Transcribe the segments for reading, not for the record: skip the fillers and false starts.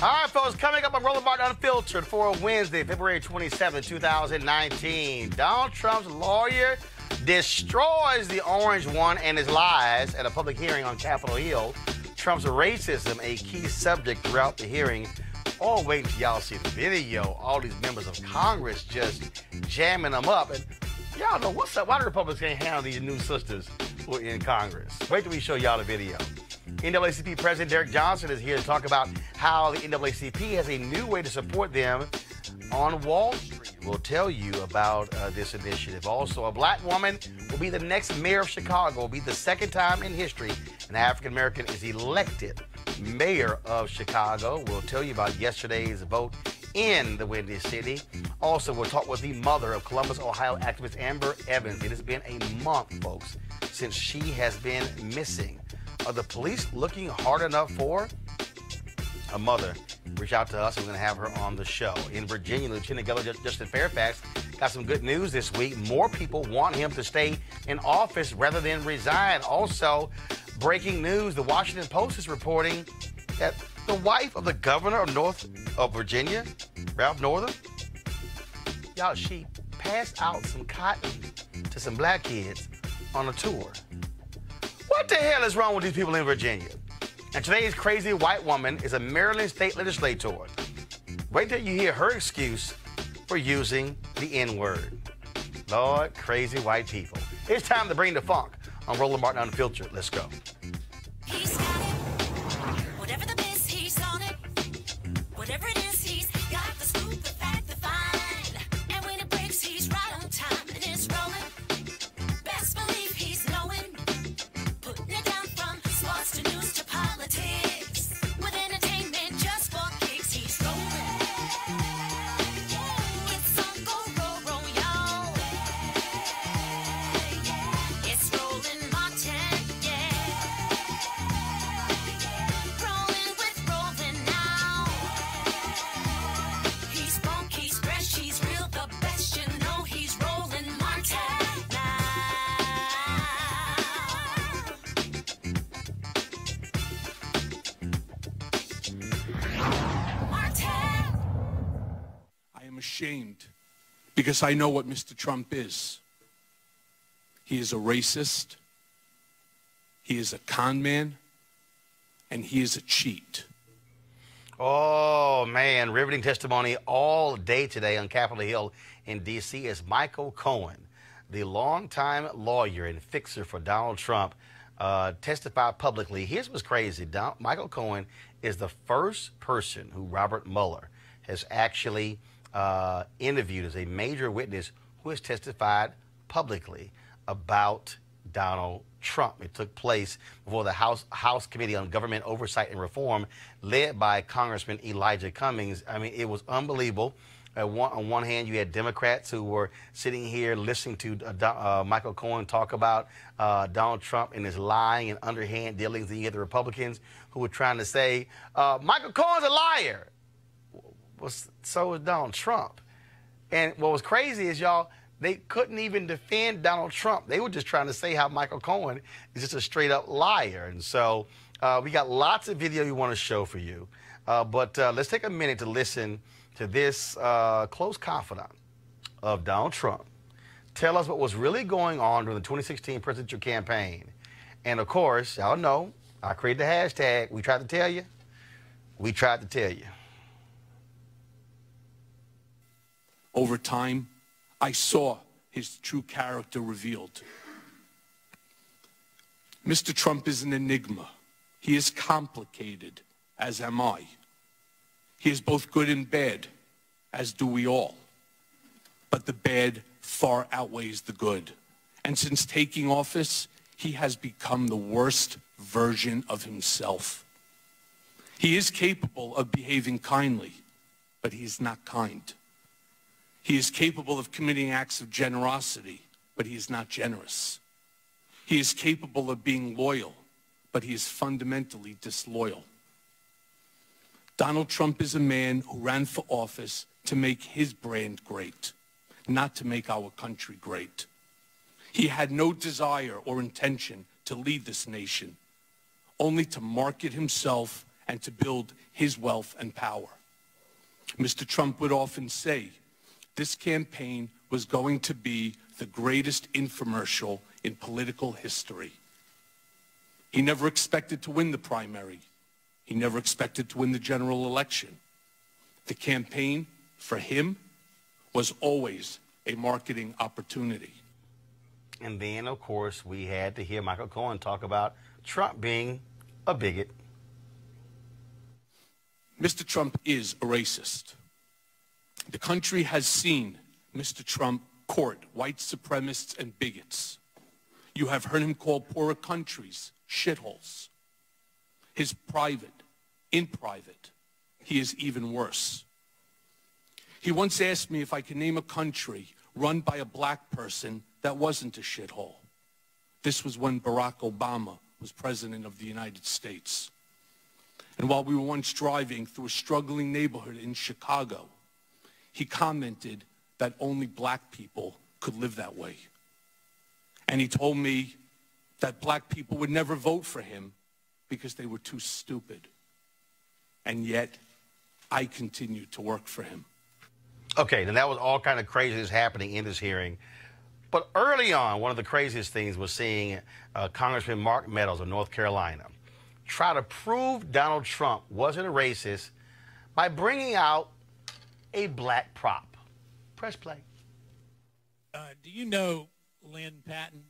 All right, folks, coming up on Roland Unfiltered for a Wednesday, February 27, 2019. Donald Trump's lawyer destroys the orange one and his lies at a public hearing on Capitol Hill. Trump's racism, a key subject throughout the hearing. Oh, wait until y'all see the video. All these members of Congress just jamming them up. And y'all know what's up. Why the Republicans can't handle these new sisters who are in Congress? Wait till we show y'all the video. NAACP President Derek Johnson is here to talk about how the NAACP has a new way to support them on Wall Street. We'll tell you about this initiative. Also, a black woman will be the next mayor of Chicago. It will be the second time in history an African-American is elected mayor of Chicago. We'll tell you about yesterday's vote in the Windy City. Also, we'll talk with the mother of Columbus, Ohio activist Amber Evans. It has been a month, folks, since she has been missing. Are the police looking hard enough for her? A mother reached out to us, and we're going to have her on the show. In Virginia, Lieutenant Governor Justin Fairfax got some good news this week. More people want him to stay in office rather than resign. Also, breaking news, the Washington Post is reporting that the wife of the governor of Virginia, Ralph Northam, y'all, she passed out some cotton to some black kids on a tour. What the hell is wrong with these people in Virginia? And today's crazy white woman is a Maryland state legislator. Wait till you hear her excuse for using the N-word. Lord, crazy white people. It's time to bring the funk on Roland Martin Unfiltered. Let's go. He's got it. Whatever the biz, he's on it. Whatever it is, he's got the scoop, the fact, the find. And when it breaks, he's right on time and it's rolling. Best believe he's knowing. Putting it down from sports to news to politics. With entertainment just for kicks, he's rolling. It's on go, roll, y'all. It's Roland Martin, yeah. Rolling with Roland now. He's funk, he's fresh, he's real, the best, you know he's Roland Martin now. Martin. I am ashamed because I know what Mr. Trump is. He is a racist, he is a con man, and he is a cheat. Oh, man, riveting testimony all day today on Capitol Hill in D.C. as Michael Cohen, the longtime lawyer and fixer for Donald Trump, testified publicly. Here's what's crazy. Michael Cohen is the first person who Robert Mueller has actually interviewed as a major witness who has testified publicly about Donald Trump. It took place before the House Committee on Government Oversight and Reform, led by Congressman Elijah Cummings. I mean, it was unbelievable. On one hand, you had Democrats who were sitting here listening to Michael Cohen talk about Donald Trump and his lying and underhand dealings. And you had the Republicans who were trying to say, Michael Cohen's a liar. Well, so is Donald Trump. And what was crazy is, y'all, they couldn't even defend Donald Trump. They were just trying to say how Michael Cohen is just a straight-up liar. And so we got lots of video we want to show for you. But let's take a minute to listen to this close confidant of Donald Trump tell us what was really going on during the 2016 presidential campaign. And, of course, y'all know, I created the hashtag, we tried to tell you. We tried to tell you. Over time, I saw his true character revealed. Mr. Trump is an enigma. He is complicated, as am I. He is both good and bad, as do we all. But the bad far outweighs the good. And since taking office, he has become the worst version of himself. He is capable of behaving kindly, but he is not kind. He is capable of committing acts of generosity, but he is not generous. He is capable of being loyal, but he is fundamentally disloyal. Donald Trump is a man who ran for office to make his brand great, not to make our country great. He had no desire or intention to lead this nation, only to market himself and to build his wealth and power. Mr. Trump would often say this campaign was going to be the greatest infomercial in political history. He never expected to win the primary. He never expected to win the general election. The campaign, for him, was always a marketing opportunity. And then, of course, we had to hear Michael Cohen talk about Trump being a bigot. Mr. Trump is a racist. The country has seen Mr. Trump court white supremacists and bigots. You have heard him call poorer countries shitholes. In private, he is even worse. He once asked me if I could name a country run by a black person that wasn't a shithole. This was when Barack Obama was president of the United States. And while we were once driving through a struggling neighborhood in Chicago, he commented that only black people could live that way. And he told me that black people would never vote for him because they were too stupid. And yet, I continued to work for him. Okay, then that was all kind of craziness happening in this hearing. But early on, one of the craziest things was seeing Congressman Mark Meadows of North Carolina try to prove Donald Trump wasn't a racist by bringing out a black prop. Press play. Do you know Lynn Patton?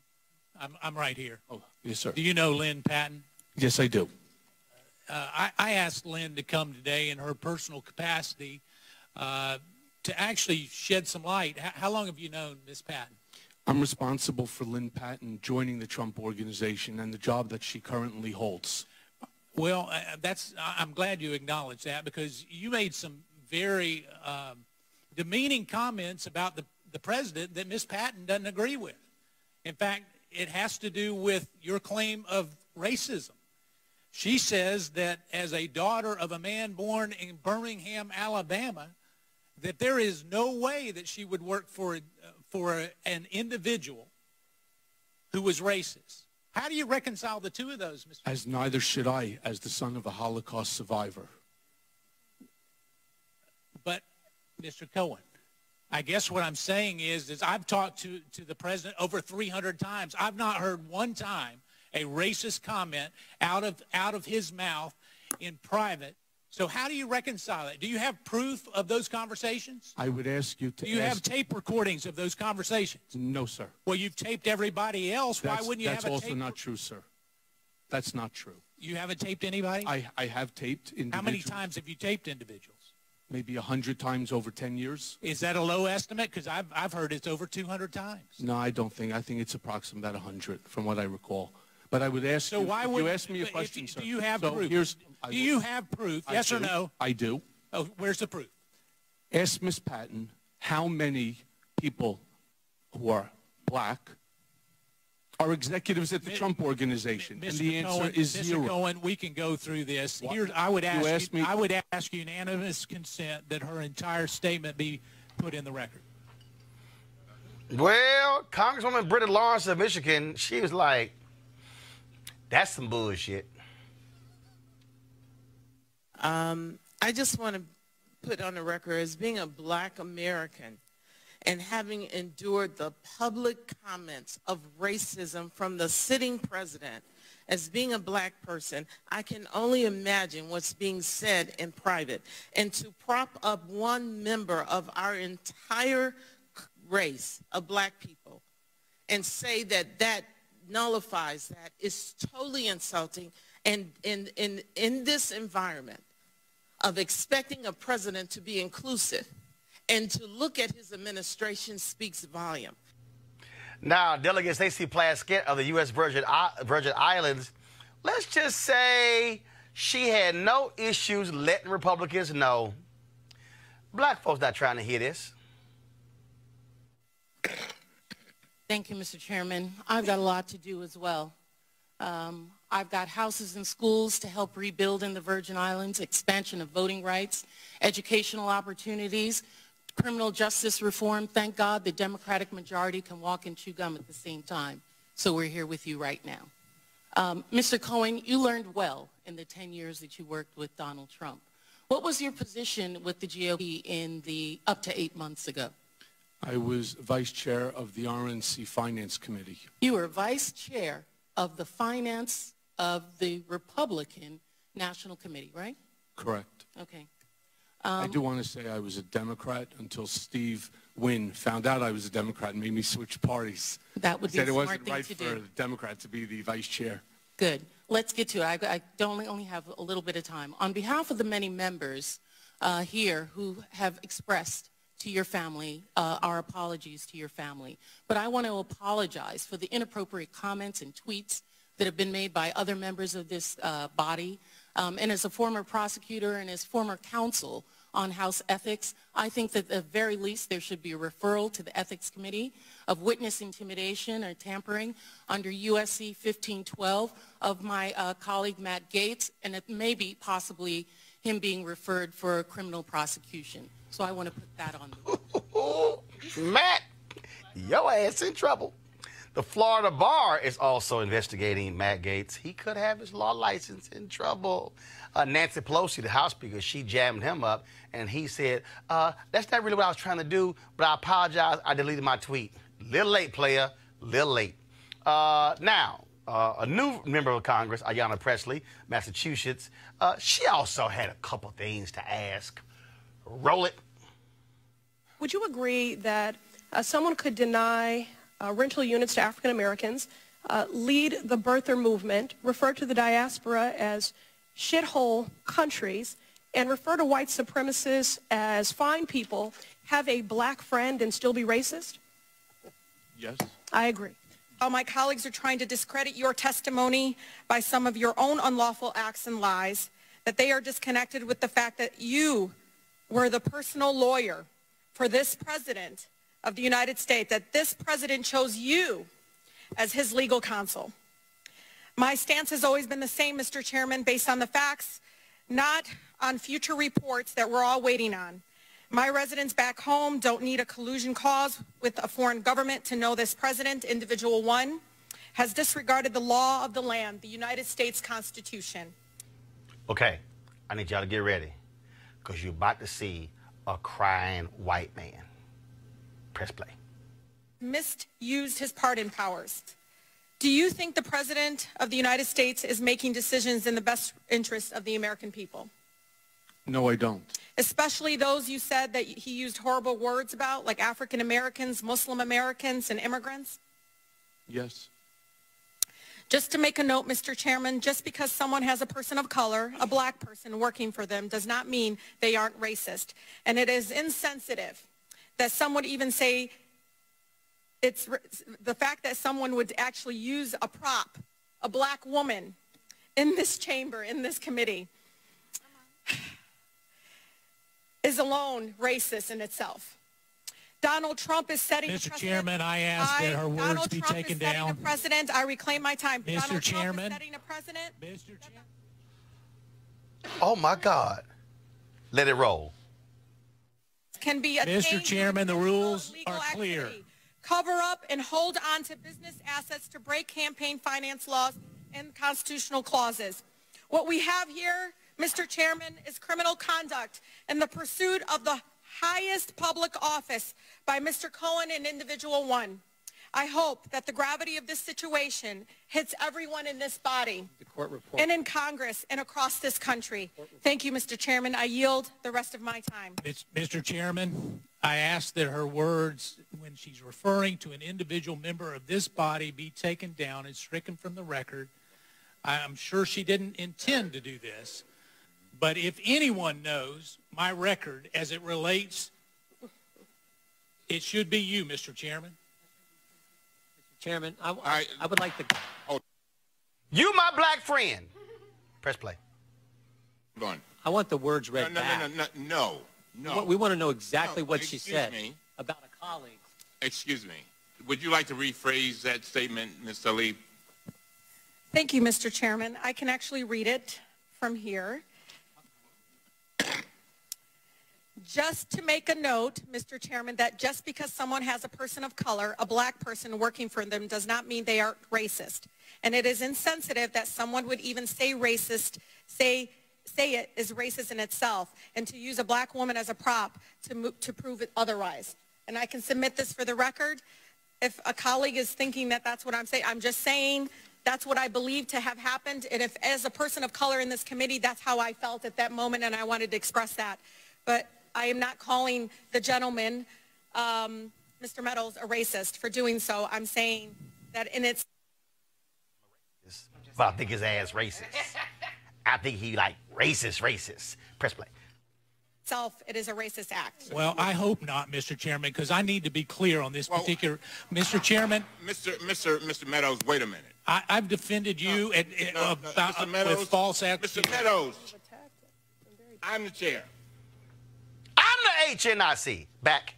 I'm right here. Oh, yes, sir. Do you know Lynn Patton? Yes, I do. I asked Lynn to come today in her personal capacity to actually shed some light. How long have you known Ms. Patton? I'm responsible for Lynn Patton joining the Trump Organization and the job that she currently holds. Well, I'm glad you acknowledge that, because you made some very demeaning comments about the president that Ms. Patton doesn't agree with. In fact, it has to do with your claim of racism. She says that as a daughter of a man born in Birmingham, Alabama, that there is no way that she would work for an individual who was racist. How do you reconcile the two of those, Mr. As neither should I, as the son of a Holocaust survivor. But, Mr. Cohen, I guess what I'm saying is I've talked to the president over 300 times. I've not heard one time a racist comment out of his mouth in private. So how do you reconcile it? Do you have proof of those conversations? I would ask you to Do you have tape recordings of those conversations? No, sir. Well, you've taped everybody else. Why wouldn't you have a tape? That's also not true, sir. That's not true. You haven't taped anybody? I have taped individuals. How many times have you taped individuals? Maybe 100 times over 10 years. Is that a low estimate? Because I've heard it's over 200 times. No, I don't think. I think it's approximately about 100 from what I recall. But I would ask so you, why would you ask me a question, sir. Do you have proof? Do you have proof? Yes or no? I do. Oh, where's the proof? Ask Ms. Patton how many people who are black are executives at the Trump Organization, and the answer is zero. Mr. Cohen, we can go through this. Here, I would ask unanimous consent that her entire statement be put in the record. Well, Congresswoman Britta Lawrence of Michigan, she was like, that's some bullshit. I just want to put on the record, as being a black American and having endured the public comments of racism from the sitting president, as being a black person, I can only imagine what's being said in private. And to prop up one member of our entire race of black people and say that that nullifies that is totally insulting. And in this environment of expecting a president to be inclusive and to look at his administration speaks volume. Now, Delegate Stacey Plaskett of the U.S. Virgin Islands, let's just say she had no issues letting Republicans know black folks not trying to hear this. Thank you, Mr. Chairman. I've got a lot to do as well. I've got houses and schools to help rebuild in the Virgin Islands, expansion of voting rights, educational opportunities, criminal justice reform. Thank God the Democratic majority can walk and chew gum at the same time. So we're here with you right now. Mr. Cohen, you learned well in the 10 years that you worked with Donald Trump. What was your position with the GOP in the up to 8 months ago? I was vice chair of the RNC Finance Committee. You were vice chair of the finance of the Republican National Committee, right? Correct. Okay. I do want to say I was a Democrat until Steve Wynn found out I was a Democrat and made me switch parties. That would be a smart thing to do. Said it wasn't right for a Democrat to be the vice chair. Good. Let's get to it. I only have a little bit of time. On behalf of the many members here who have expressed to your family, our apologies to your family. But I want to apologize for the inappropriate comments and tweets that have been made by other members of this body. And as a former prosecutor and as former counsel on House ethics, I think that at the very least there should be a referral to the Ethics Committee of witness intimidation or tampering under USC 1512 of my colleague Matt Gaetz, and it may be possibly him being referred for a criminal prosecution. So I want to put that on the Matt, your ass in trouble. The Florida bar is also investigating Matt Gaetz. He could have his law license in trouble. Nancy Pelosi, the House Speaker, she jammed him up, and he said, that's not really what I was trying to do, but I apologize. I deleted my tweet. Little late, player. Little late. Now, a new member of Congress, Ayanna Pressley, Massachusetts, she also had a couple things to ask. Roll it. Would you agree that someone could deny rental units to African Americans, lead the birther movement, refer to the diaspora as shithole countries, and refer to white supremacists as fine people, have a black friend, and still be racist? Yes. I agree. While my colleagues are trying to discredit your testimony by some of your own unlawful acts and lies, that they are disconnected with the fact that you were the personal lawyer for this president of the United States, that this president chose you as his legal counsel. My stance has always been the same, Mr. Chairman, based on the facts, not on future reports that we're all waiting on. My residents back home don't need a collusion cause with a foreign government to know this president, individual one, has disregarded the law of the land, the United States Constitution. Okay, I need y'all to get ready, because you're about to see a crying white man. Press play. Misused his pardon powers. Do you think the President of the United States is making decisions in the best interest of the American people? No, I don't. Especially those you said that he used horrible words about, like African Americans, Muslim Americans, and immigrants? Yes. Just to make a note, Mr. Chairman, just because someone has a person of color, a black person working for them, does not mean they aren't racist. And it is insensitive that some would even say it's the fact that someone would actually use a prop, a black woman, in this chamber, in this committee, is alone racist in itself. Donald Trump is setting Mr. Chairman, I ask that her words be taken down. Donald Trump is setting a precedent. I reclaim my time. Mr. Chairman. Trump is setting a precedent. Mr. Chairman. Oh, my God. Let it roll. Can be Mr. Chairman, the rules are clear. Cover up and hold on to business assets to break campaign finance laws and constitutional clauses. What we have here, Mr. Chairman, is criminal conduct in the pursuit of the highest public office by Mr. Cohen and individual one. I hope that the gravity of this situation hits everyone in this body and in Congress and across this country. Thank you, Mr. Chairman. I yield the rest of my time. Mr. Chairman, I ask that her words, when she's referring to an individual member of this body, be taken down and stricken from the record. I'm sure she didn't intend to do this, but if anyone knows my record as it relates, it should be you, Mr. Chairman. Chairman, I would like to... You, my black friend. Press play. Hold on. I want the words read back. No. We want to know exactly what she Excuse said me. about a colleague. Excuse me. Would you like to rephrase that statement, Ms. Tlaib? Thank you, Mr. Chairman. I can actually read it from here. just to make a note, Mr. Chairman, that just because someone has a person of color, a black person working for them, does not mean they are racist. And it is insensitive that someone would even say racist, say it is racist in itself, and to use a black woman as a prop to prove it otherwise. And I can submit this for the record. If a colleague is thinking that that's what I'm saying, I'm just saying that's what I believe to have happened. And if, as a person of color in this committee, that's how I felt at that moment, and I wanted to express that. But I am not calling the gentleman, Mr. Meadows, a racist for doing so. I'm saying that in its... But I think his ass racist. I think he like racist. Press play. Itself, it is a racist act. Well, I hope not, Mr. Chairman, because I need to be clear on this particular... Mr. Chairman... Mr. Meadows, wait a minute. I've defended you Mr. Meadows, with false accusations. Mr. Meadows, I'm the chair. I'm the HNIC. Back.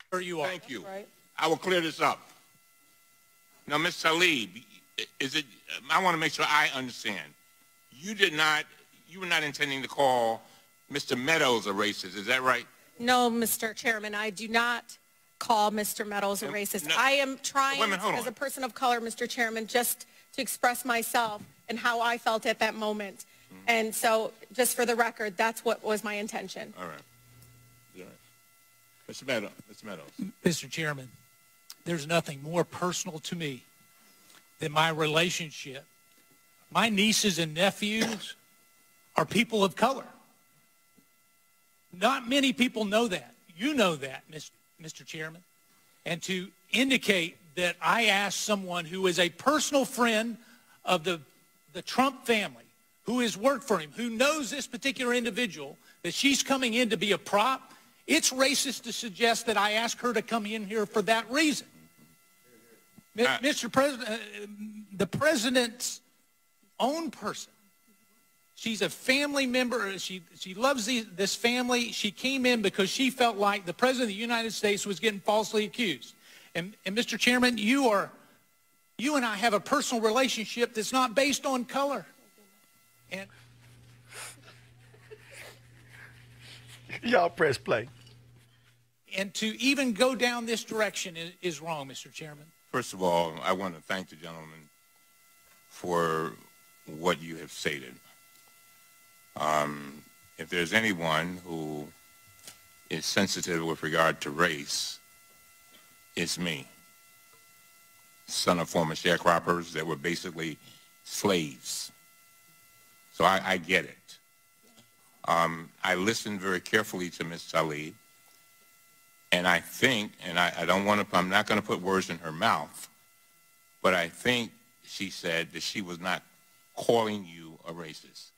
Where you are. Thank you. Right. I will clear this up. Now, Ms. Talib, I want to make sure I understand. You were not intending to call Mr. Meadows a racist, is that right? No, Mr. Chairman, I do not call Mr. Meadows a racist. I am trying, as a person of color, Mr. Chairman, just to express myself and how I felt at that moment. And so, just for the record, that's what was my intention. All right. All right. Mr. Meadows. Mr. Chairman, there's nothing more personal to me than my relationship. My nieces and nephews are people of color. Not many people know that. You know that, Mr. Chairman. And to indicate that I asked someone who is a personal friend of the Trump family, who has worked for him, who knows this particular individual, that she's coming in to be a prop, it's racist to suggest that I asked her to come in here for that reason. Mr. President, the president's own person, she's a family member. She loves this family. She came in because she felt like the president of the United States was getting falsely accused. And Mr. Chairman, you and I have a personal relationship that's not based on color. And y'all press play. And to even go down this direction is wrong, Mr. Chairman. First of all, I want to thank the gentleman for what you have stated. If there's anyone who is sensitive with regard to race, it's me. Son of former sharecroppers that were basically slaves. So I get it. I listened very carefully to Ms. Talib, and I think, and I don't want to, I'm not going to put words in her mouth, but I think she said that she was not calling you a racist.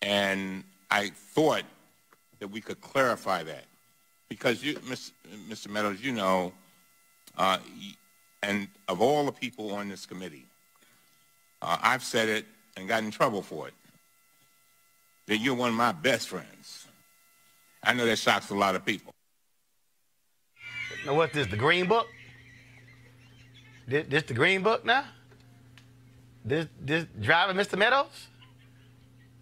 And I thought that we could clarify that, because you, Mr. Meadows, you know, and of all the people on this committee, I've said it and got in trouble for it, that you're one of my best friends. I know that shocks a lot of people. Now what's this, the Green Book? This the Green Book now? This driving Mr. Meadows?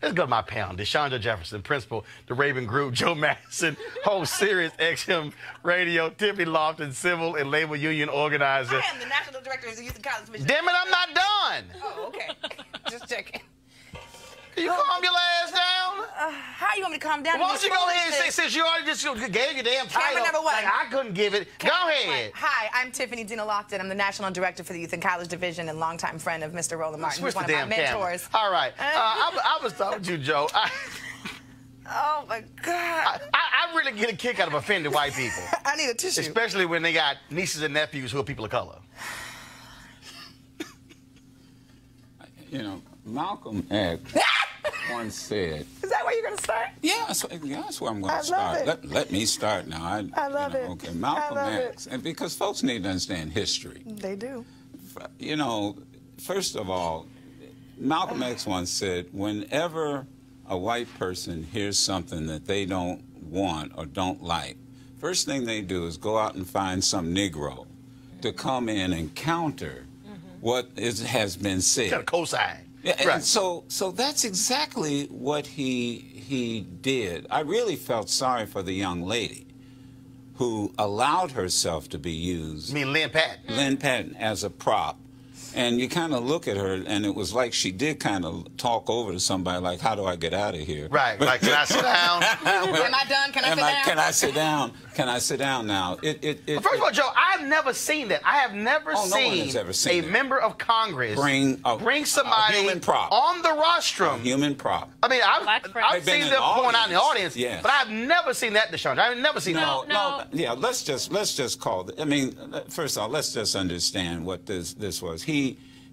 Let's go to my panel. DeShondra Jefferson, principal, the Raven Group, Joe Madison, host Sirius XM Radio, Tiffany Lofton, civil and labor union organizer. I am the national director of the Youth and College Commission. Damn it, I'm not done. Oh, okay. Just checking. Can you calm your ass down? How you want me to calm down? Why don't you go ahead and say, since you already just gave your damn title, Camera number one. like I couldn't give it. Go ahead. Hi, I'm Tiffany Dina Lofton. I'm the national director for the Youth and College Division and longtime friend of Mr. Roland Martin, who's one of my mentors. All right. I was talking with you, Joe. Oh, my God. I really get a kick out of offended white people. I need a tissue. Especially when they got nieces and nephews who are people of color. You know, Malcolm X once said... Is that where you're going to start? Yeah, that's where I'm going to start. Let me start now. I love it. Okay, Malcolm X. And because folks need to understand history. They do. You know, first of all, Malcolm X once said, whenever a white person hears something that they don't want or don't like, first thing they do is go out and find some Negro to come in and counter what has been said. Kind of cosign. Yeah, right. And so that's exactly what he he did, I really felt sorry for the young lady who allowed herself to be used. You mean Lynn Patton? Lynn Patton as a prop. And you kind of look at her, and it was like she did kind of talk over to somebody, like, how do I get out of here? Right, like, can I sit down? Am I done? Can I sit down? Can I sit down? Can I sit down now? First of all, Joe, I've never seen that. I have never seen a member of Congress bring somebody a human prop on the rostrum. A human prop. I mean, I've seen them point out in the audience, yes. but I've never seen that, Deshaun. I've never seen that. No. Yeah, let's just call it. I mean, first of all, let's just understand what this was.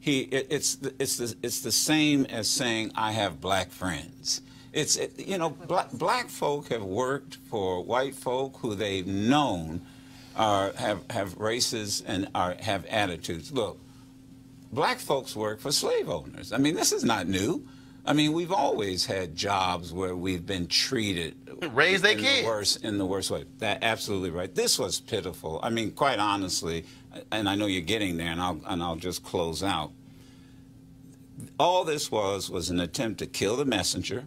It's the same as saying I have black friends. Black folk have worked for white folk who they've known have races and have attitudes. Look, black folks work for slave owners. I mean, this is not new. I mean, we've always had jobs where we've been treated raise their kids in the worst way. That's absolutely right. This was pitiful. I mean, quite honestly, and I know you're getting there, and I'll just close out. All this was an attempt to kill the messenger.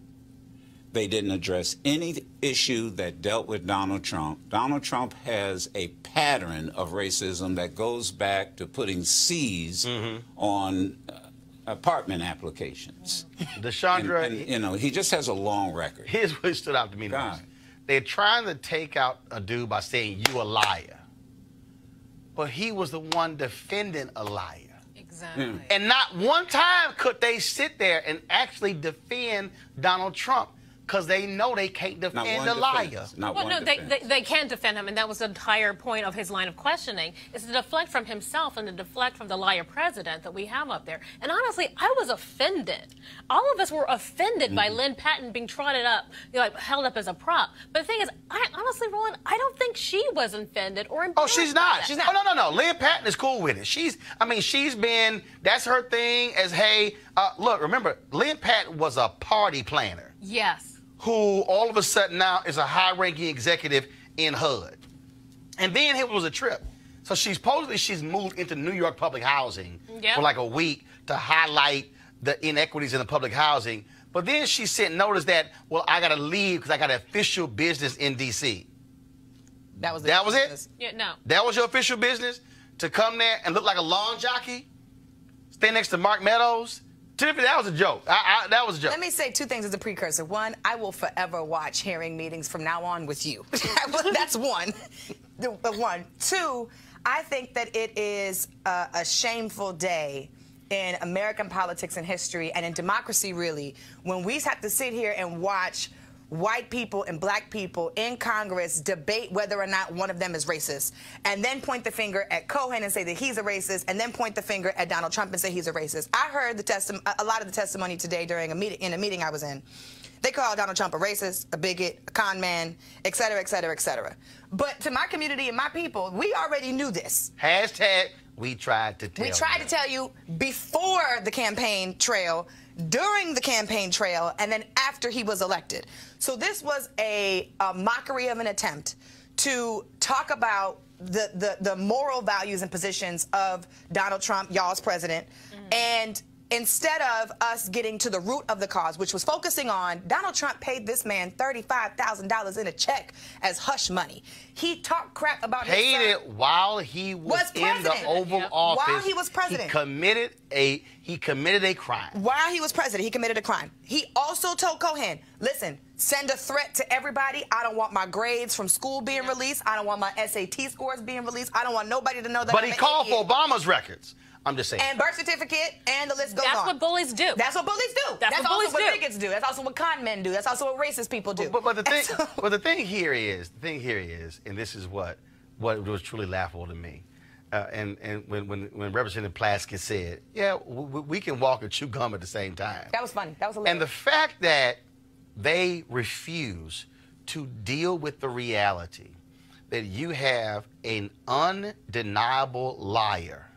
They didn't address any issue that dealt with Donald Trump. Donald Trump has a pattern of racism that goes back to putting C's on apartment applications. Deshandra, and he just has a long record. Here's what stood out to me most. They're trying to take out a dude by saying you a liar, but he was the one defending a liar. Exactly. And not one time could they sit there and actually defend Donald Trump, because they know they can't defend a liar. Well, no, they can't defend him, and that was the entire point of his line of questioning, is to deflect from himself and to deflect from the liar president that we have up there. And honestly, I was offended. All of us were offended by Lynn Patton being trotted up, held up as a prop. But the thing is, honestly, Roland, I don't think she was offended or embarrassed. Oh, she's not. She's not. Oh, no. Lynn Patton is cool with it. She's been, that's her thing as, hey, look, remember, Lynn Patton was a party planner. Yes. Who all of a sudden now is a high-ranking executive in HUD. And then it was a trip. So she's moved into New York public housing for like a week to highlight the inequities in the public housing. But then she sent notice that, well, I got to leave because I got official business in D.C. That was it? Yeah, no. That was your official business? To come there and look like a lawn jockey? Stay next to Mark Meadows? Tiffany, that was a joke. That was a joke. Let me say two things as a precursor. One, I will forever watch hearing meetings from now on with you. That's one. One. Two, I think that it is a shameful day in American politics and history and in democracy, really, when we have to sit here and watch white people and black people in Congress debate whether or not one of them is racist, and then point the finger at Cohen and say that he's a racist, and then point the finger at Donald Trump and say he's a racist. I heard a lot of the testimony today during a meeting I was in. They called Donald Trump a racist, a bigot, a con man, et cetera, et cetera, et cetera. But to my community and my people, we already knew this. Hashtag we tried to tell you. We tried to tell you before the campaign trail, during the campaign trail, and then after he was elected. So this was a mockery of an attempt to talk about the moral values and positions of Donald Trump, y'all's president, and instead of us getting to the root of the cause, which was focusing on Donald Trump paid this man $35,000 in a check as hush money. He talked crap about his son. Paid it while he was in the Oval Office. While he was president. He committed a crime. While he was president, he committed a crime. He also told Cohen, listen, send a threat to everybody. I don't want my grades from school being released. I don't want my SAT scores being released. I don't want nobody to know that But he called for Obama's records. I'm just saying. And birth certificate, and the list goes on. That's what bullies do. That's what bullies do. That's also what bigots do. That's also what con men do. That's also what racist people do. But the thing here is, and this is what was truly laughable to me. And when Representative Plaskett said, yeah, we can walk and chew gum at the same time. That was funny. That was hilarious. And the fact that they refuse to deal with the reality that you have an undeniable liar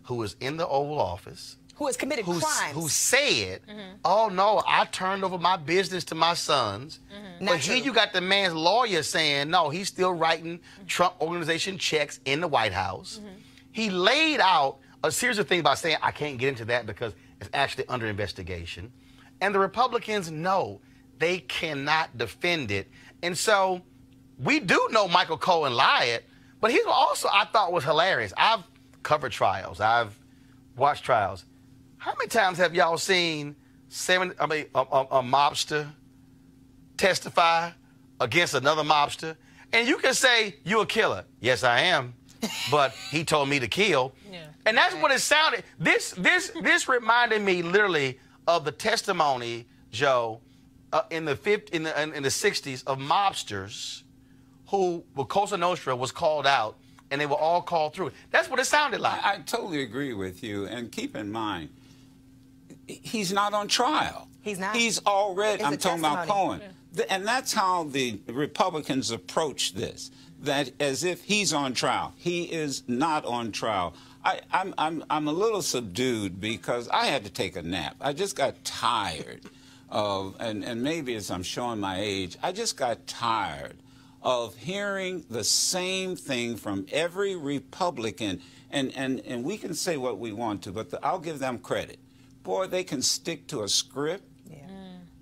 who is in the Oval Office, who has committed crimes, who said, oh, no, I turned over my business to my sons. But here you got the man's lawyer saying, no, he's still writing Trump Organization checks in the White House. He laid out a series of things by saying, I can't get into that because it's actually under investigation. And the Republicans know they cannot defend it. And so we do know Michael Cohen lied, but he's also, I thought, was hilarious. I've covered trials. I've watched trials. How many times have y'all seen a mobster testify against another mobster? And you can say, you a killer. Yes, I am. But he told me to kill. Yeah. And that's what it sounded. This reminded me literally of the testimony, Joe, in the 60s of mobsters who, Cosa Nostra was called out, and they were all called through. That's what it sounded like. I totally agree with you. And keep in mind, he's not on trial. He's not. He's already, I'm talking about Cohen. Yeah. And that's how the Republicans approach this, that as if he's on trial. He is not on trial. I'm a little subdued because I had to take a nap. I just got tired of, and maybe as I'm showing my age, I just got tired of hearing the same thing from every Republican. And we can say what we want to, but I'll give them credit. Boy, they can stick to a script.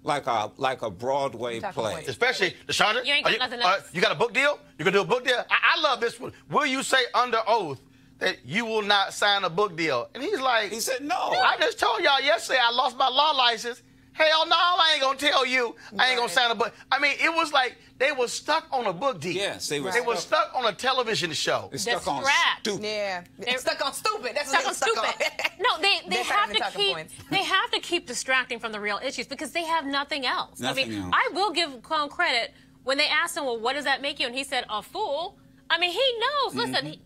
Like a Broadway play. Especially, Deshandra, you ain't got nothing else. You got a book deal? You gonna do a book deal? I love this one. Will you say under oath that you will not sign a book deal? And he's like, he said no. I just told y'all yesterday I lost my law license. Hell no, I ain't gonna tell you. I ain't gonna sign a book. I mean, it was like they were stuck on a book deal. Yes, they were. They were stuck on a television show. They're stuck on stupid. Yeah, they're stuck on stupid. That's stuck what on stupid. No, they have to keep points. They have to keep distracting from the real issues because they have nothing else. Nothing else. I will give Cohen credit when they asked him, well, what does that make you? And he said, a fool. I mean, he knows. Listen.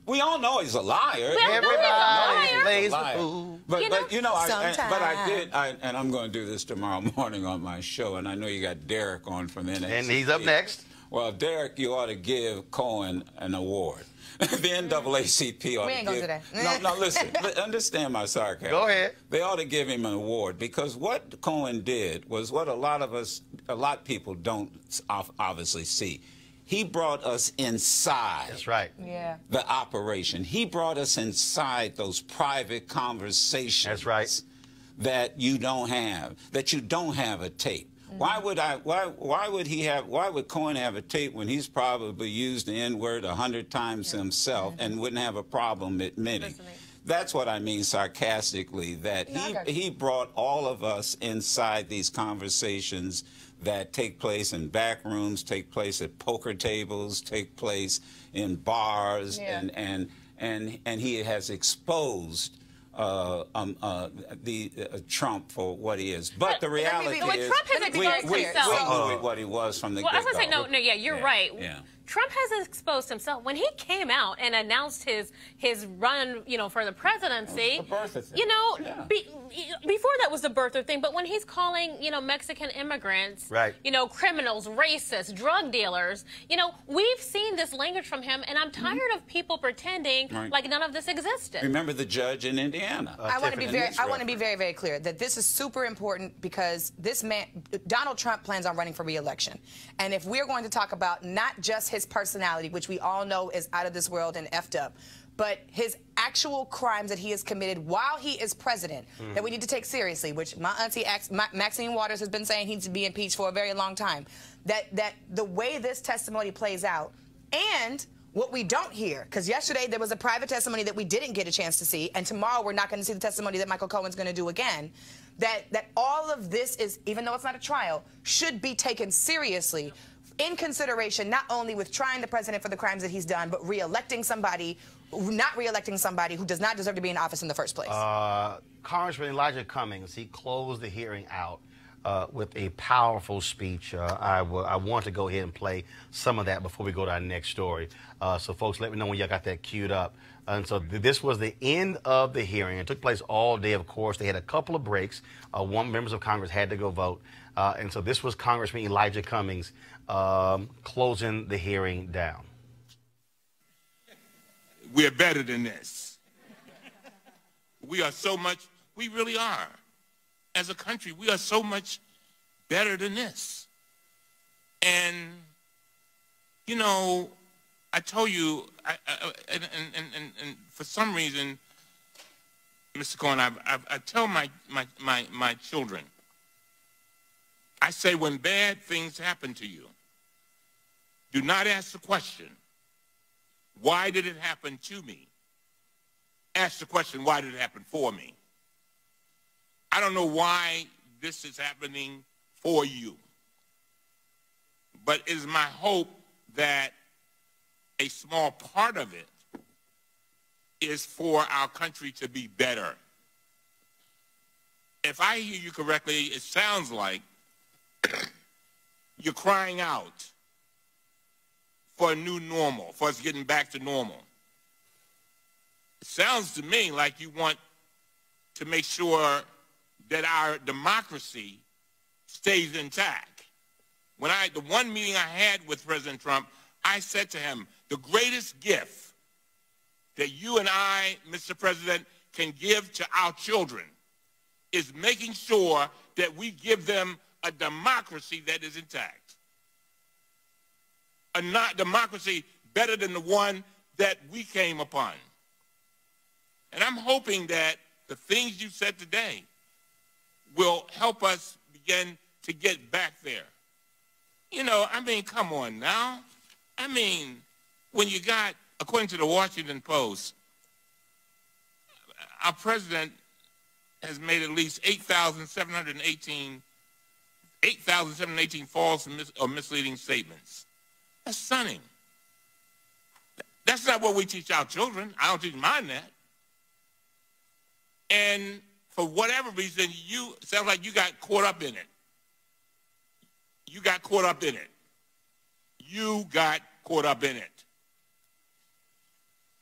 We all know he's a liar. Everybody plays a fool. But I did, and I'm going to do this tomorrow morning on my show, and I know you got Derek on from NAACP. And he's up next. Well, Derek, you ought to give Cohen an award. The NAACP ought we ain't to give. Today. No, listen. Understand my sarcasm. Go ahead. They ought to give him an award because what Cohen did was what a lot of people don't obviously see. He brought us inside. That's right. Yeah. The operation. He brought us inside those private conversations. That's right. That you don't have. That you don't have a tape. Why would Cohen have a tape when he's probably used the N-word 100 times himself and wouldn't have a problem admitting? That's what I mean sarcastically, that he brought all of us inside these conversations that take place in back rooms, take place at poker tables, take place in bars, and he has exposed Trump for what he is. But the reality is, Trump has exposed himself. We knew what he was from the get-go. I was going to say, no, you're right. Yeah. Trump has exposed himself. When he came out and announced his run, for the presidency, before that was the birther thing, but when he's calling, Mexican immigrants, criminals, racists, drug dealers, we've seen this language from him, and I'm tired of people pretending like none of this existed. Remember the judge in Indiana. I want to be very, very clear that this is super important because this man, Donald Trump, plans on running for re-election. And if we're going to talk about not just his personality, which we all know is out of this world and effed up, but his actual crimes that he has committed while he is president that we need to take seriously, which my auntie Maxine Waters has been saying he needs to be impeached for a very long time, that the way this testimony plays out and what we don't hear, because yesterday there was a private testimony that we didn't get a chance to see, and tomorrow we're not going to see the testimony that Michael Cohen's going to do again, that all of this is, even though it's not a trial, should be taken seriously in consideration, not only with trying the president for the crimes that he's done, but re-electing somebody, not re-electing somebody who does not deserve to be in office in the first place. Congressman Elijah Cummings, he closed the hearing out with a powerful speech. I want to go ahead and play some of that before we go to our next story. So, folks, let me know when y'all got that queued up. And so this was the end of the hearing. It took place all day, of course. They had a couple of breaks. Members of Congress had to go vote. And so this was Congressman Elijah Cummings closing the hearing down. We're better than this. We are so much, we really are. As a country, we are so much better than this. And, I told you, and for some reason, Mr. Cohen, I tell my children, I say when bad things happen to you, do not ask the question, why did it happen to me? Ask the question, why did it happen for me? I don't know why this is happening for you, but it is my hope that a small part of it is for our country to be better. If I hear you correctly, it sounds like you're crying out for a new normal, for us getting back to normal. It sounds to me like you want to make sure that our democracy stays intact. The one meeting I had with President Trump, I said to him, the greatest gift that you and I, Mr. President, can give to our children is making sure that we give them a democracy that is intact. A democracy better than the one that we came upon. And I'm hoping that the things you said today will help us begin to get back there. You know, I mean, come on now. I mean, when you got, according to the Washington Post, our president has made at least 8,718 false or misleading statements. That's stunning. That's not what we teach our children. I don't teach mine that. And for whatever reason, sounds like you got caught up in it. You got caught up in it. You got caught up in it.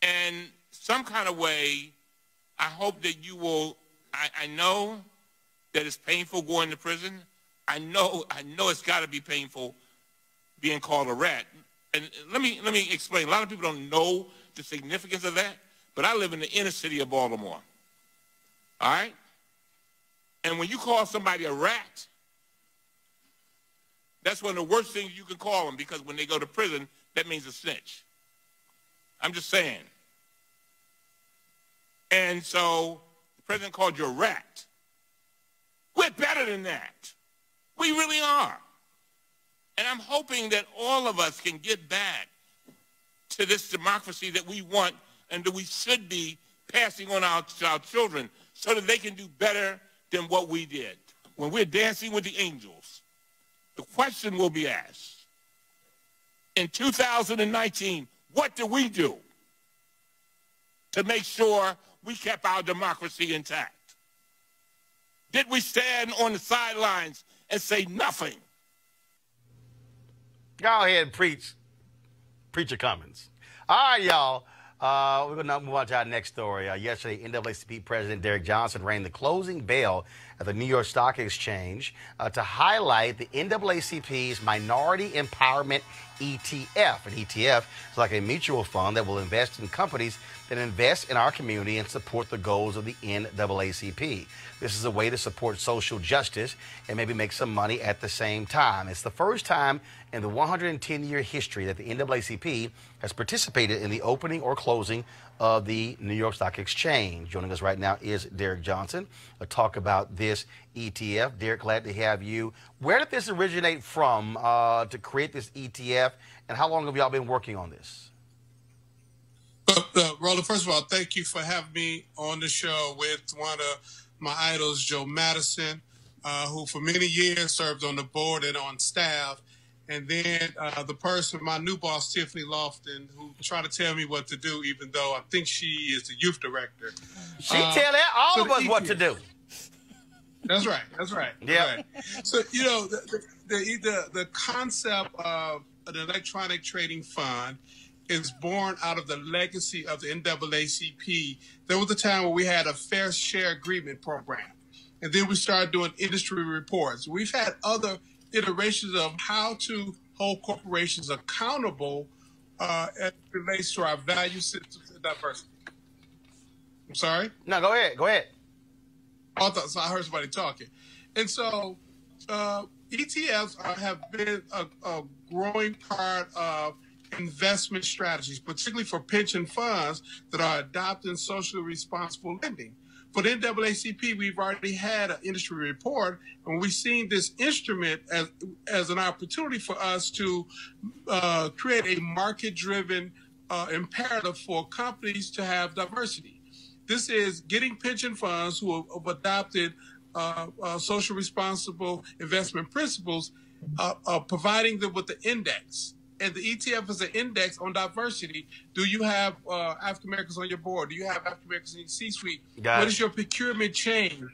And some kind of way, I hope that you will, I know that it's painful going to prison. I know it's got to be painful being called a rat. And let me explain. A lot of people don't know the significance of that, but I live in the inner city of Baltimore. All right? And when you call somebody a rat, that's one of the worst things you can call them, because when they go to prison, that means a snitch. I'm just saying. And so the president called you a rat. We're better than that. We really are. And I'm hoping that all of us can get back to this democracy that we want and that we should be passing on to our children so that they can do better than what we did. When we're dancing with the angels, the question will be asked, in 2019, what did we do to make sure we kept our democracy intact? Did we stand on the sidelines and say nothing? Go ahead and preach. Preacher Cummings. All right, y'all. We're going to move on to our next story. Yesterday, NAACP President Derek Johnson rang the closing bell at the New York Stock Exchange to highlight the NAACP's Minority Empowerment ETF. An ETF is like a mutual fund that will invest in companies that invest in our community and support the goals of the NAACP. This is a way to support social justice and maybe make some money at the same time. It's the first time in the 110-year history that the NAACP has participated in the opening or closing of the New York Stock Exchange. Joining us right now is Derek Johnson to talk about this ETF. Derek, glad to have you. Where did this originate from to create this ETF, and how long have y'all been working on this? Roland, first of all, thank you for having me on the show with one of my idols, Joe Madison, who for many years served on the board and on staff. And then my new boss, Tiffany Lofton, who tried to tell me what to do, even though I think she is the youth director. She tell all of us what to do. That's right. Yeah. Right. So, you know, the concept of an electronic trading fund is born out of the legacy of the NAACP. There was a time where we had a fair share agreement program, and then we started doing industry reports. We've had other iterations of how to hold corporations accountable as it relates to our value systems and diversity. I'm sorry? No, go ahead. I heard somebody talking. And so ETFs have been a growing part of investment strategies, particularly for pension funds that are adopting socially responsible lending. For the NAACP, we've already had an industry report, and we've seen this instrument as an opportunity for us to create a market-driven imperative for companies to have diversity. This is getting pension funds who have adopted social responsible investment principles, providing them with the index. And the ETF is an index on diversity. Do you have African Americans on your board? Do you have African Americans in your C-suite? What is your procurement chain?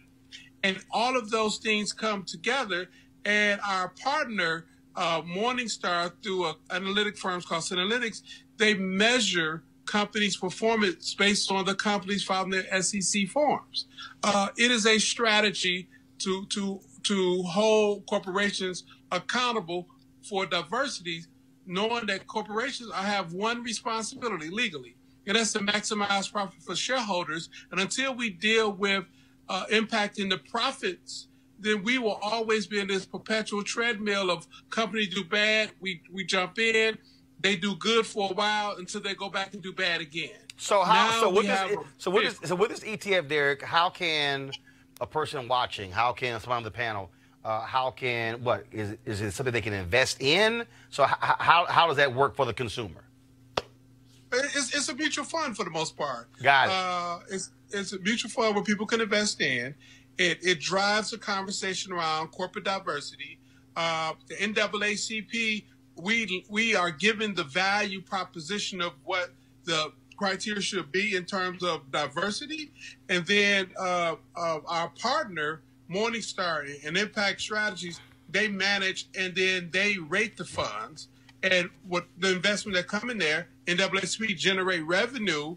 And all of those things come together. And our partner, Morningstar, through analytic firms called Synalytics, they measure companies' performance based on the companies filing their SEC forms. It is a strategy to hold corporations accountable for diversity, knowing that corporations have one responsibility legally, and that's to maximize profit for shareholders. And until we deal with impacting the profits, then we will always be in this perpetual treadmill of companies do bad, we jump in, they do good for a while until they go back and do bad again. So with this ETF, Derek, how can a person watching, how can someone on the panel, is it something they can invest in? So how does that work for the consumer? It's a mutual fund for the most part. Got it. It's a mutual fund where people can invest in. It drives a conversation around corporate diversity. The NAACP, we are given the value proposition of what the criteria should be in terms of diversity, and then our partner, Morningstar and Impact Strategies, they manage and then they rate the funds, and what the investment that come in there, NAACP generate revenue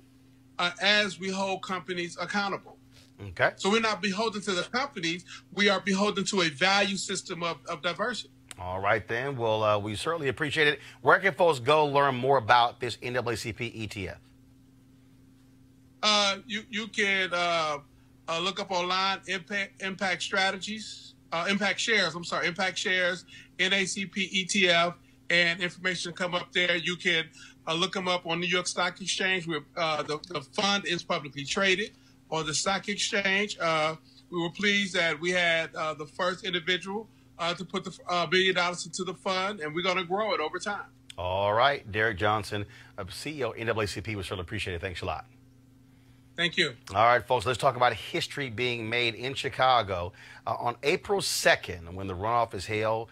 as we hold companies accountable. Okay. So we're not beholden to the companies, we are beholden to a value system of diversity. All right, then. Well, we certainly appreciate it. Where can folks go learn more about this NAACP ETF? You can look up online Impact Strategies, Impact Shares, NAACP ETF, and information come up there. You can look them up on New York Stock Exchange. The fund is publicly traded on the stock exchange. We were pleased that we had the first individual to put the $1 billion into the fund, and we're going to grow it over time. All right. Derek Johnson, CEO NAACP, we certainly appreciate it. Thanks a lot. Thank you. All right, folks, let's talk about history being made in Chicago. On April 2nd, when the runoff is held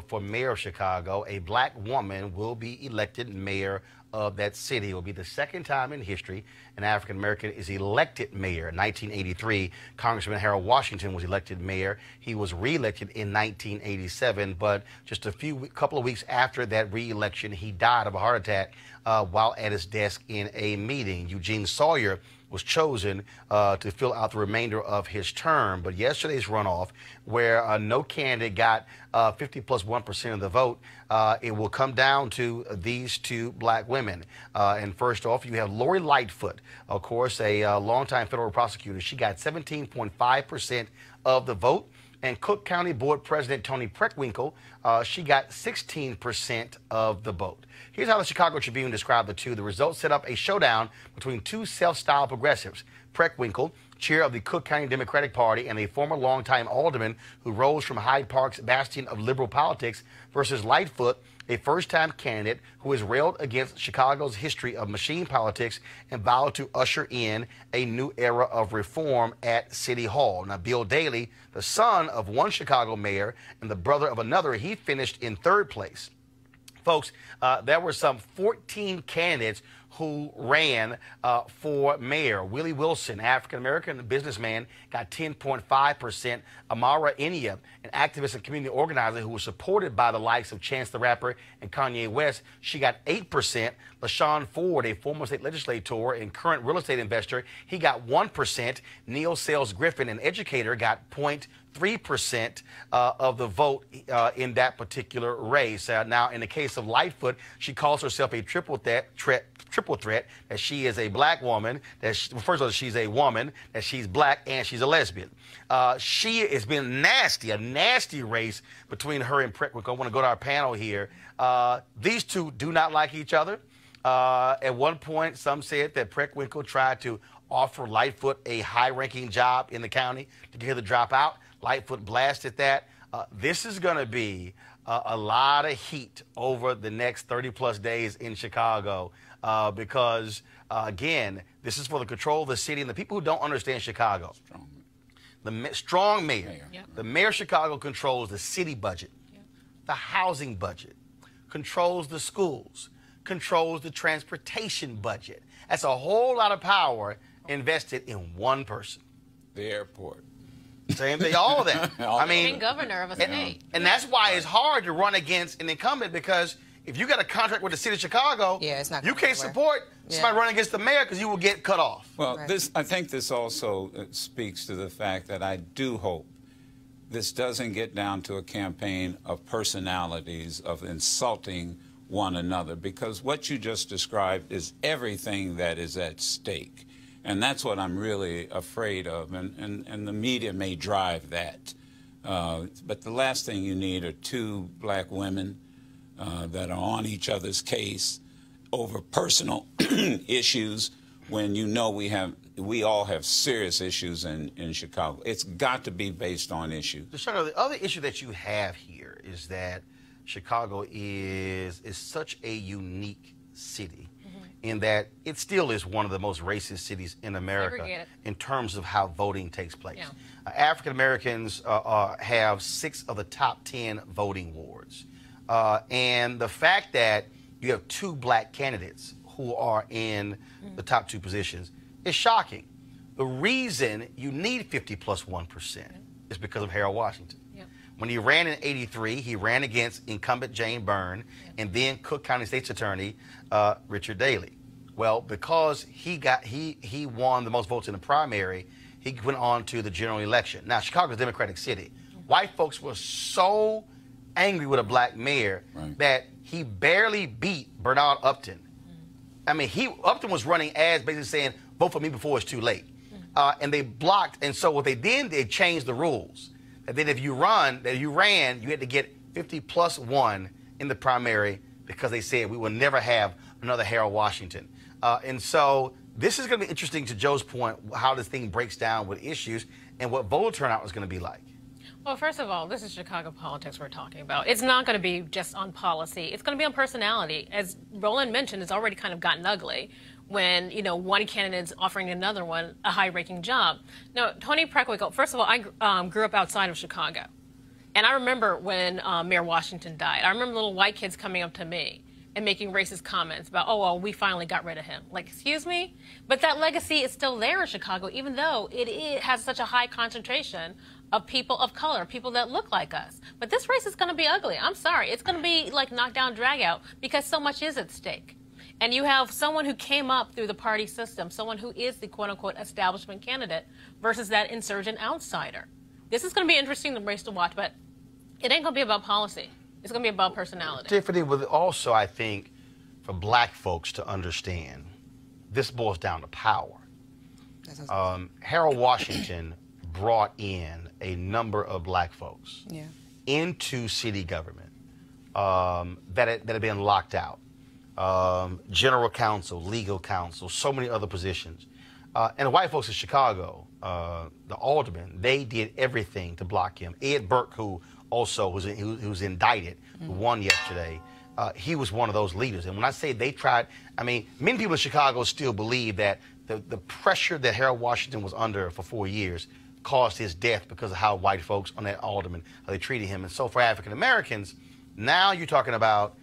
for mayor of Chicago, a black woman will be elected mayor of that city. It will be the second time in history an African-American is elected mayor. In 1983, Congressman Harold Washington was elected mayor. He was reelected in 1987, but just a couple of weeks after that reelection, he died of a heart attack while at his desk in a meeting. Eugene Sawyer was chosen to fill out the remainder of his term. But yesterday's runoff, where no candidate got 50 plus 1% of the vote, it will come down to these two black women. And first off, you have Lori Lightfoot, of course, a longtime federal prosecutor. She got 17.5% of the vote. And Cook County Board President Toni Preckwinkle, she got 16% of the vote. Here's how the Chicago Tribune described the two. The results set up a showdown between two self-styled progressives. Preckwinkle, chair of the Cook County Democratic Party and a former longtime alderman who rose from Hyde Park's bastion of liberal politics, versus Lightfoot, a first-time candidate who has railed against Chicago's history of machine politics and vowed to usher in a new era of reform at City Hall. Now, Bill Daley, the son of one Chicago mayor and the brother of another, he finished in third place. Folks, there were some 14 candidates who ran for mayor. Willie Wilson, African-American businessman, got 10.5%. Amara Enya, an activist and community organizer who was supported by the likes of Chance the Rapper and Kanye West, she got 8%. LaShawn Ford, a former state legislator and current real estate investor, he got 1%. Neil Sales Griffin, an educator, got 0.3% of the vote in that particular race. Now, in the case of Lightfoot, she calls herself a triple triple threat, that she is a black woman, that first of all, she's a woman, that she's black, and she's a lesbian. She has been a nasty race between her and Preckwinkle. I want to go to our panel here. These two do not like each other. At one point, some said that Preckwinkle tried to offer Lightfoot a high-ranking job in the county to get her to drop out. Lightfoot blasted that. This is going to be a lot of heat over the next 30-plus days in Chicago because, again, this is for the control of the city and the people who don't understand Chicago. The strong mayor. Yep. The mayor of Chicago controls the city budget, the housing budget, controls the schools, controls the transportation budget. That's a whole lot of power invested in one person. The airport. Same thing, all of that. I mean, and governor of a state. And that's why it's hard to run against an incumbent, because if you got a contract with the city of Chicago, you can't support somebody running against the mayor because you will get cut off. Well, I think this also speaks to the fact that I do hope this doesn't get down to a campaign of personalities, of insulting one another, because what you just described is everything that is at stake. And that's what I'm really afraid of, and the media may drive that. But the last thing you need are two black women that are on each other's case over personal issues when you know we all have serious issues in Chicago. It's got to be based on issues. The other issue that you have here is that Chicago is such a unique city. In that it still is one of the most racist cities in America in terms of how voting takes place. Yeah. African Americans have 6 of the top 10 voting wards. And the fact that you have 2 black candidates who are in the top 2 positions is shocking. The reason you need 50+1% is because of Harold Washington. When he ran in '83, he ran against incumbent Jane Byrne and then Cook County State's Attorney Richard Daley. Well, because he won the most votes in the primary, he went on to the general election. Now, Chicago's a Democratic city. White folks were so angry with a black mayor that he barely beat Bernard Upton. I mean, Upton was running ads basically saying, vote for me before it's too late. And they blocked, and so what they did, they changed the rules. And then if you ran, you had to get 50+1 in the primary because they said we will never have another Harold Washington. And so this is going to be interesting, to Joe's point, how this thing breaks down with issues and what voter turnout is going to be like. Well, first of all, this is Chicago politics we're talking about. It's not going to be just on policy. It's going to be on personality. As Roland mentioned, it's already kind of gotten ugly when, you know, one candidate's offering another one a high-ranking job. Now, Tony Preckwinkle, first of all, I grew up outside of Chicago. And I remember when Mayor Washington died. I remember little white kids coming up to me and making racist comments about, oh, well, we finally got rid of him. Like, excuse me? But that legacy is still there in Chicago, even though it has such a high concentration of people of color, people that look like us. But this race is going to be ugly. I'm sorry. It's going to be like knockdown, drag out, because so much is at stake. And you have someone who came up through the party system, someone who is the quote-unquote establishment candidate versus that insurgent outsider. This is going to be an interesting race to watch, but it ain't going to be about policy. It's going to be about personality. Tiffany, but also I think for black folks to understand, this boils down to power. Harold Washington brought in a number of black folks into city government that had been locked out. General counsel, legal counsel, so many other positions. And the white folks in Chicago, the aldermen, they did everything to block him. Ed Burke, who also was indicted, who won yesterday, he was one of those leaders. And when I say they tried, I mean, many people in Chicago still believe that the pressure that Harold Washington was under for 4 years caused his death because of how white folks on that alderman, how they treated him. And so for African Americans, now you're talking about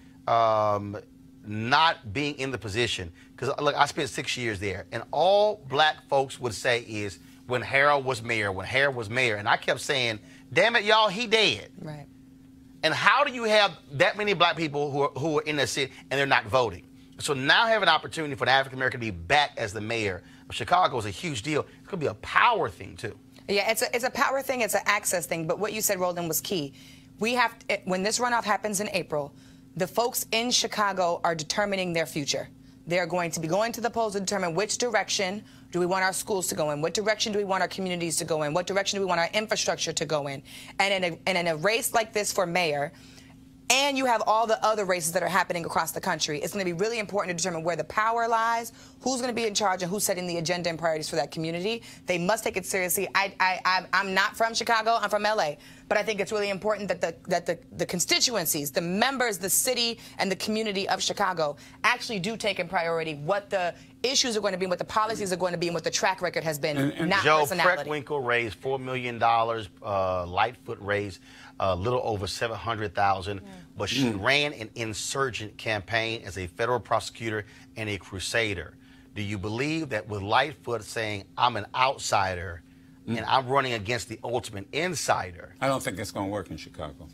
not being in the position. Because, look, I spent 6 years there, and all black folks would say is, when Harold was mayor, when Harold was mayor. And I kept saying, damn it, y'all, he dead. Right. And how do you have that many black people who are in the city and they're not voting? So now have an opportunity for the African American to be back as the mayor of Chicago is a huge deal. It's going to be a power thing, too. Yeah, it's a power thing. It's an access thing. But what you said, Roland, was key. We have when this runoff happens in April, the folks in Chicago are determining their future. they're going to be going to the polls to determine which direction do we want our schools to go in, what direction do we want our communities to go in, what direction do we want our infrastructure to go in. And in a race like this for mayor, and you have all the other races that are happening across the country, it's going to be really important to determine where the power lies, who's going to be in charge, and who's setting the agenda and priorities for that community. They must take it seriously. I'm not from Chicago. I'm from L.A. But I think it's really important that the constituencies, the members, the city, and the community of Chicago actually do take in priority what the issues are going to be, what the policies are going to be, and what the track record has been, not Joe personality. Preckwinkle raised $4 million. Lightfoot raised a little over $700,000, but she ran an insurgent campaign as a federal prosecutor and a crusader. Do you believe that with Lightfoot saying, I'm an outsider and I'm running against the ultimate insider? I don't think it's going to work in Chicago.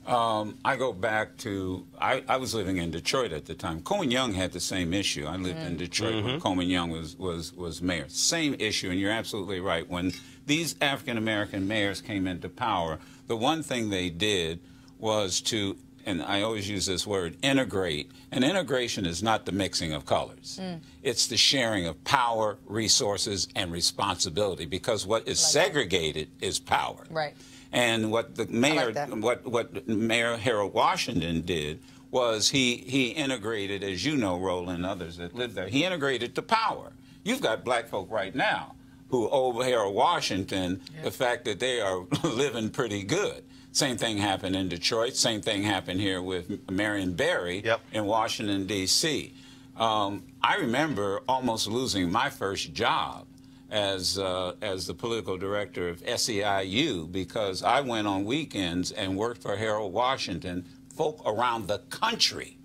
I go back to, I was living in Detroit at the time. Cohen Young had the same issue. I lived in Detroit when Cohen Young was mayor. Same issue, and you're absolutely right. When these African-American mayors came into power, the one thing they did was to, and I always use this word, integrate. And integration is not the mixing of colors. It's the sharing of power, resources, and responsibility, because what is segregated is power. Right. And what the mayor, what Mayor Harold Washington did was he integrated, as you know, Roland, and others that live there, he integrated the power. You've got black folk right now who owe Harold Washington the fact that they are living pretty good. Same thing happened in Detroit. Same thing happened here with Marion Barry in Washington, D.C. I remember almost losing my first job as the political director of SEIU, because I went on weekends and worked for Harold Washington. Folk around the country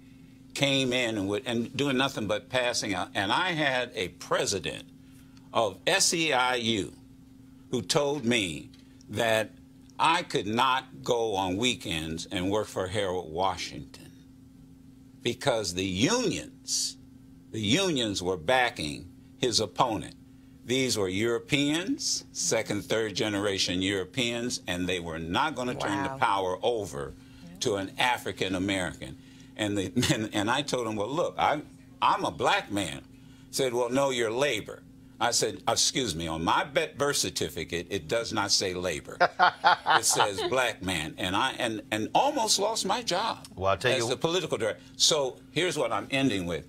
came in and doing nothing but passing out. And I had a president of SEIU who told me that I could not go on weekends and work for Harold Washington because the unions were backing his opponent. These were Europeans, second, third generation Europeans, and they were not going to turn the power over to an African American. And I told him, well, look, I'm a black man. He said, well, no, you're labor. I said, excuse me, on my birth certificate, it does not say labor. It says black man. And almost lost my job as the political director. So here's what I'm ending with.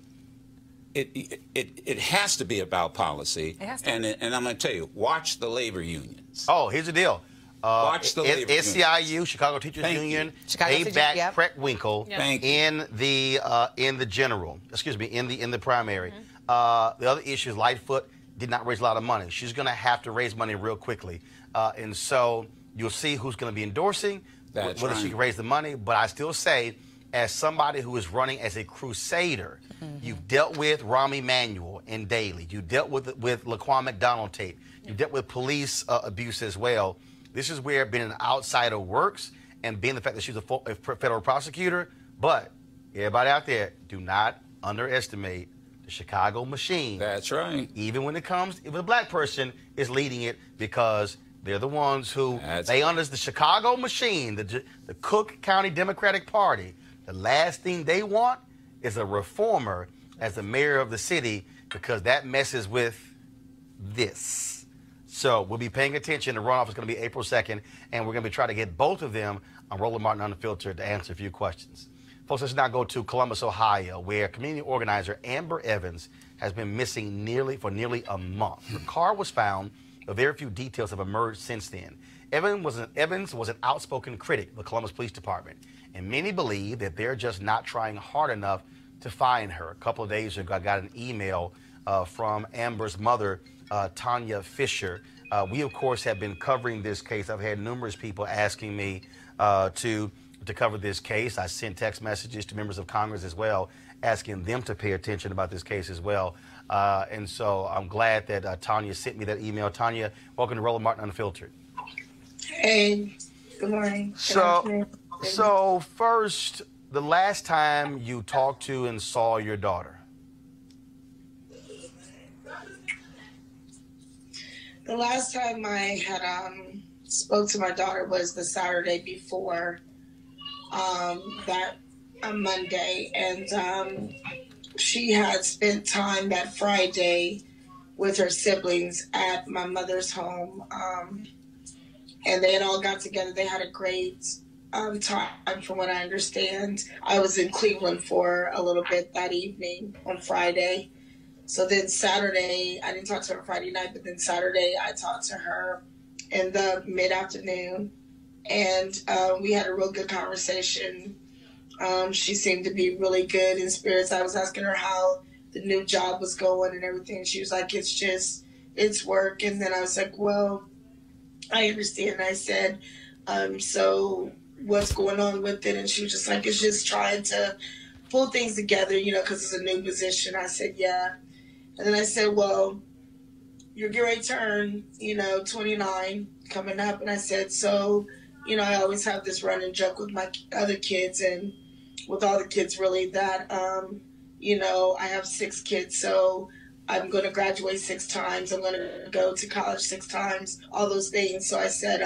It has to be about policy. It has to. And I'm going to tell you, watch the labor unions. Oh, here's the deal. Watch the labor unions. SEIU, Chicago Teachers Union, they backed Preckwinkle in the general. Excuse me, in the primary. The other issue is Lightfoot did not raise a lot of money. She's going to have to raise money real quickly, and so you'll see who's going to be endorsing, whether she can raise the money. But I still say, as somebody who is running as a crusader, you've dealt with Rahm Emanuel in Daley. You dealt with Laquan McDonald Tate. You dealt with police abuse as well. This is where being an outsider works, and being the fact that she's a federal prosecutor. But everybody out there, do not underestimate the Chicago machine. That's right. Even when it comes, if a black person is leading it, because they're the ones who, under the Chicago machine, the Cook County Democratic Party, the last thing they want is a reformer as the mayor of the city, because that messes with this. So we'll be paying attention. The runoff is going to be April 2nd, and we're going to be trying to get both of them on Roland Martin Unfiltered to answer a few questions. Folks, let's now go to Columbus, Ohio, where community organizer Amber Evans has been missing for nearly a month. Her car was found, but very few details have emerged since then. Evans was an outspoken critic of the Columbus Police Department, and many believe that they're just not trying hard enough to find her. A couple of days ago, I got an email from Amber's mother, Tanya Fisher. We, of course, have been covering this case. I've had numerous people asking me to cover this case. I sent text messages to members of Congress as well, asking them to pay attention about this case as well. And so I'm glad that Tanya sent me that email. Tanya, welcome to Roland Martin Unfiltered. Hey, good morning. So first, the last time you talked to and saw your daughter? The last time I had spoke to my daughter was the Saturday before that Monday, and she had spent time that Friday with her siblings at my mother's home. And they had all got together. They had a great time, from what I understand. I was in Cleveland for a little bit that evening on Friday. So then Saturday, I didn't talk to her Friday night, but then Saturday I talked to her in the mid-afternoon. And we had a real good conversation. She seemed to be really good in spirits. I was asking her how the new job was going and everything. She was like, it's work. And then I was like, well, I understand. I said, so what's going on with it? And she was just like, it's just trying to pull things together, because it's a new position. I said, yeah. And then I said, well, you're getting ready to turn, 29 coming up. And I said, so, I always have this running joke with my other kids and with all the kids really that, I have 6 kids. So I'm going to graduate 6 times. I'm going to go to college 6 times, all those things. So I said,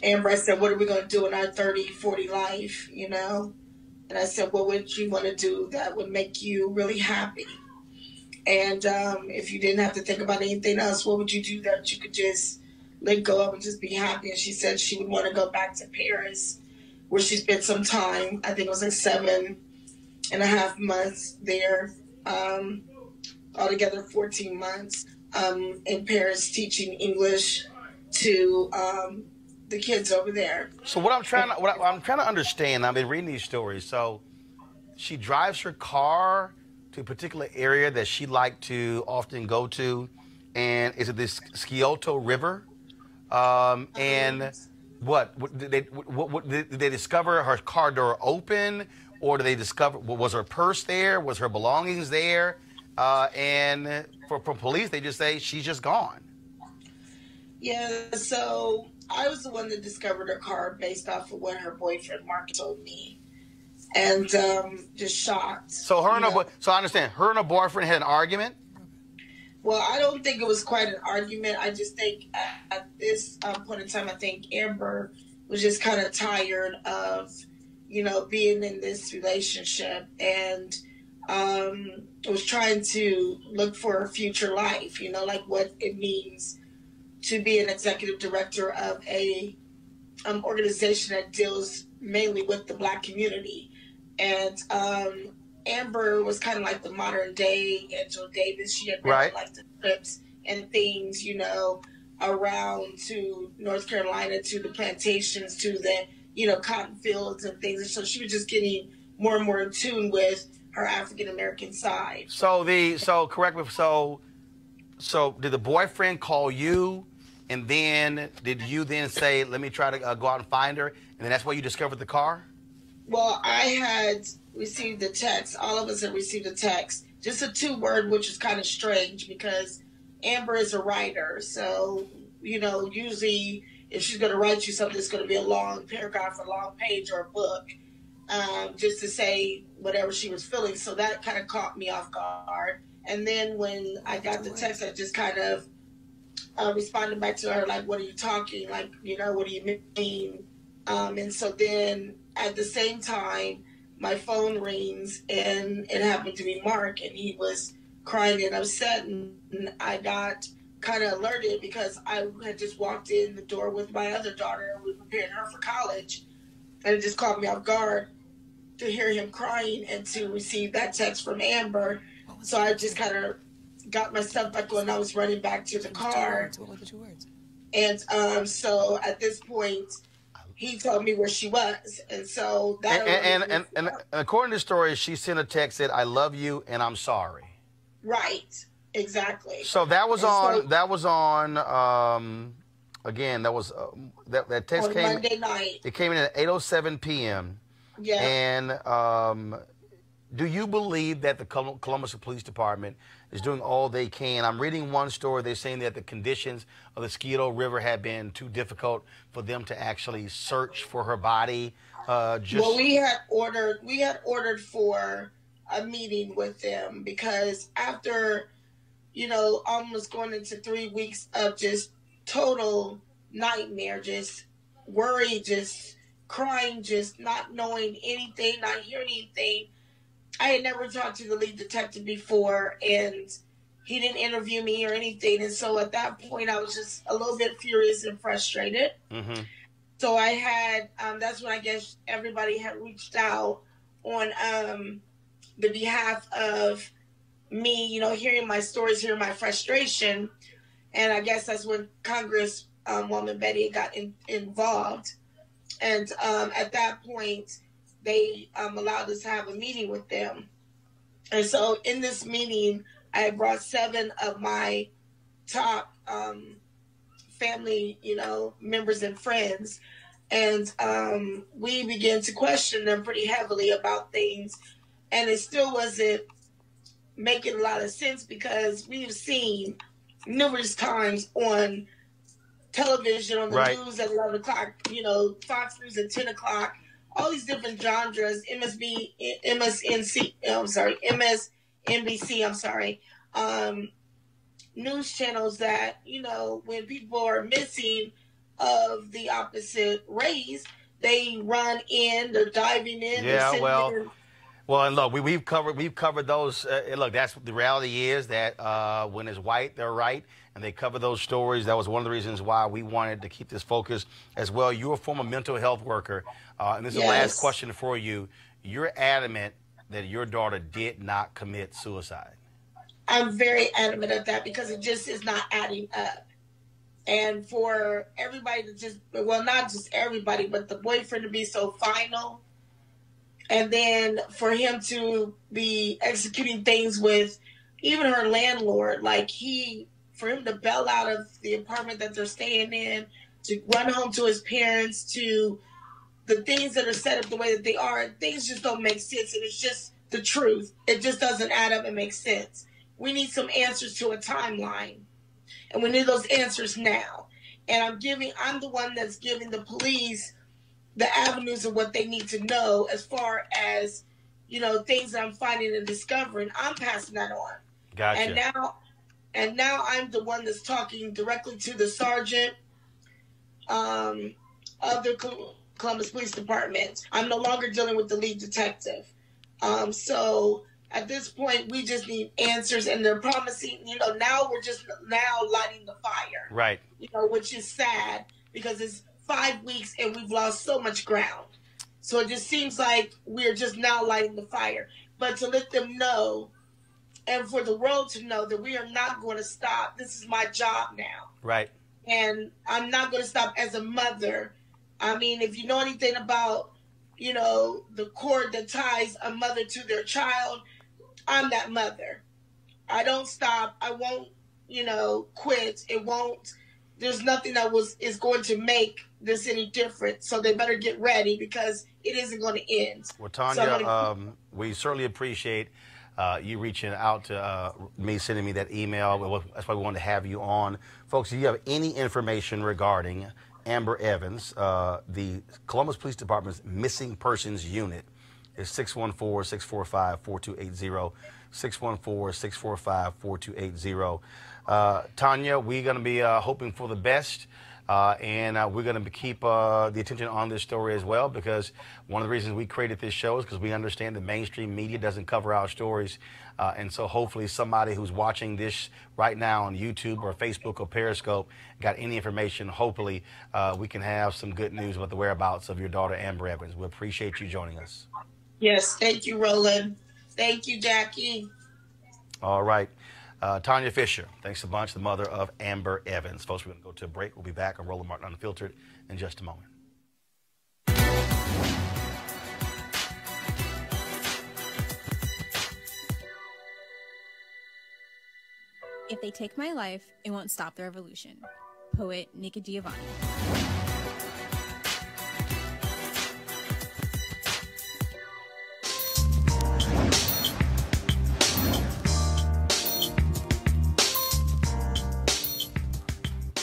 Amber, I said, what are we going to do in our 30, 40 life, And I said, what would you want to do that would make you really happy? And if you didn't have to think about anything else, what would you do that you could just let go of and just be happy? And she said she would want to go back to Paris, where she spent some time. I think it was like 7.5 months there. Altogether 14 months in Paris teaching English to the kids over there. So what I'm trying to understand, I've been reading these stories. So she drives her car to a particular area that she liked to often go to, and is it this Scioto River? And what did they discover her car door open, or did they discover, was her purse there? Was her belongings there? And for police, they just say she's just gone. Yeah, so I was the one that discovered her car based off of what her boyfriend Mark told me, and just shocked. So so I understand her and her boyfriend had an argument. Well, I don't think it was quite an argument. I just think at this point in time, I think Amber was just kind of tired of, being in this relationship and was trying to look for a future life, like what it means to be an executive director of a organization that deals mainly with the Black community. And Amber was kind of like the modern day Angela Davis. She had been like the trips and things, around to North Carolina, to the plantations, to the, cotton fields and things. And so she was just getting more and more in tune with her African American side. So correct me. So did the boyfriend call you, and then did you then say, let me try to go out and find her, and then that's why you discovered the car? Well, I had received a text. All of us had received a text, just a 2-word, which is kind of strange because Amber is a writer. So, usually if she's going to write you something, it's going to be a long paragraph, a long page, or a book, just to say whatever she was feeling. So that kind of caught me off guard. And then when I got the text, I just kind of responded back to her, like, what are you talking? Like, what do you mean? And so then at the same time, my phone rings, and it happened to be Mark, and he was crying and upset, and I got kind of alerted because I had just walked in the door with my other daughter, and we were preparing her for college, and it just caught me off guard to hear him crying and to receive that text from Amber. So I just kind of got my stuff back on. I was running back to the car. What were the 2 words? And so at this point, he told me where she was, and so that. And according to the story, she sent a text that said, "I love you and I'm sorry." Right. Exactly. So that was again. That was that text came Monday night. It came in at 8:07 p.m. Yeah. And do you believe that the Columbus Police Department is doing all they can? I'm reading one story. They're saying that the conditions of the Scioto River have been too difficult for them to actually search for her body. Well, we had ordered for a meeting with them because after, almost going into 3 weeks of just total nightmare, just worry, just crying, just not knowing anything, not hearing anything, I had never talked to the lead detective before, and he didn't interview me or anything. And so at that point, I was just a little bit furious and frustrated. Mm-hmm. So I had, that's when I guess everybody had reached out on the behalf of me, you know, hearing my stories, hearing my frustration. And I guess that's when Congresswoman Betty got involved. And at that point, they allowed us to have a meeting with them. And so in this meeting, I brought 7 of my top family, you know, members and friends. And we began to question them pretty heavily about things. And it still wasn't making a lot of sense because we've seen numerous times on television, on the news at 11 o'clock, you know, Fox News at 10 o'clock, all these different genres, MSNBC, news channels that, you know, when people are missing of the opposite race, they run in, they're diving in. Yeah, well, and look, we've covered those. Look, that's the reality is that when it's white, they're right, and they cover those stories. That was one of the reasons why we wanted to keep this focus as well. You're a former mental health worker, and this is the last question for you. You're adamant that your daughter did not commit suicide. I'm very adamant of that because it just is not adding up. And for everybody to just, well, not just everybody, but the boyfriend to be so final. And then for him to be executing things with even her landlord, like for him to bail out of the apartment that they're staying in, to run home to his parents, to the things that are set up the way that they are, things just don't make sense. And it's just the truth. It just doesn't add up and make sense. We need some answers to a timeline. And we need those answers now. And I'm the one that's giving the police the avenues of what they need to know as far as, you know, things that I'm finding and discovering. I'm passing that on. Gotcha. And now I'm the one that's talking directly to the sergeant of the Columbus Police Department. I'm no longer dealing with the lead detective. So at this point, we just need answers, and they're promising, you know, now we're just lighting the fire. Right. You know, which is sad because it's 5 weeks and we've lost so much ground. So it just seems like we're just now lighting the fire. But to let them know and for the world to know that we are not going to stop. This is my job now. Right. And I'm not going to stop as a mother. I mean, if you know anything about, you know, the cord that ties a mother to their child, I'm that mother. I don't stop. I won't, you know, quit. It won't. There's nothing that is going to make this any different. So they better get ready because it isn't going to end. Well, Tanya, we certainly appreciate you reaching out to me, sending me that email. That's why we wanted to have you on. Folks, if you have any information regarding Amber Evans, the Columbus Police Department's Missing Persons Unit is 614-645-4280, 614-645-4280. Tanya, we're going to be hoping for the best, and we're going to keep the attention on this story as well, because one of the reasons we created this show is because we understand the mainstream media doesn't cover our stories. And so hopefully somebody who's watching this right now on YouTube or Facebook or Periscope got any information. Hopefully we can have some good news about the whereabouts of your daughter, Amber Evans. We appreciate you joining us. Yes, thank you, Roland. Thank you, Jackie. All right. Tanya Fisher, thanks a bunch, the mother of Amber Evans. Folks, we're going to go to a break. We'll be back on Roland Martin Unfiltered in just a moment. If they take my life, it won't stop the revolution. Poet Nika Giovanni.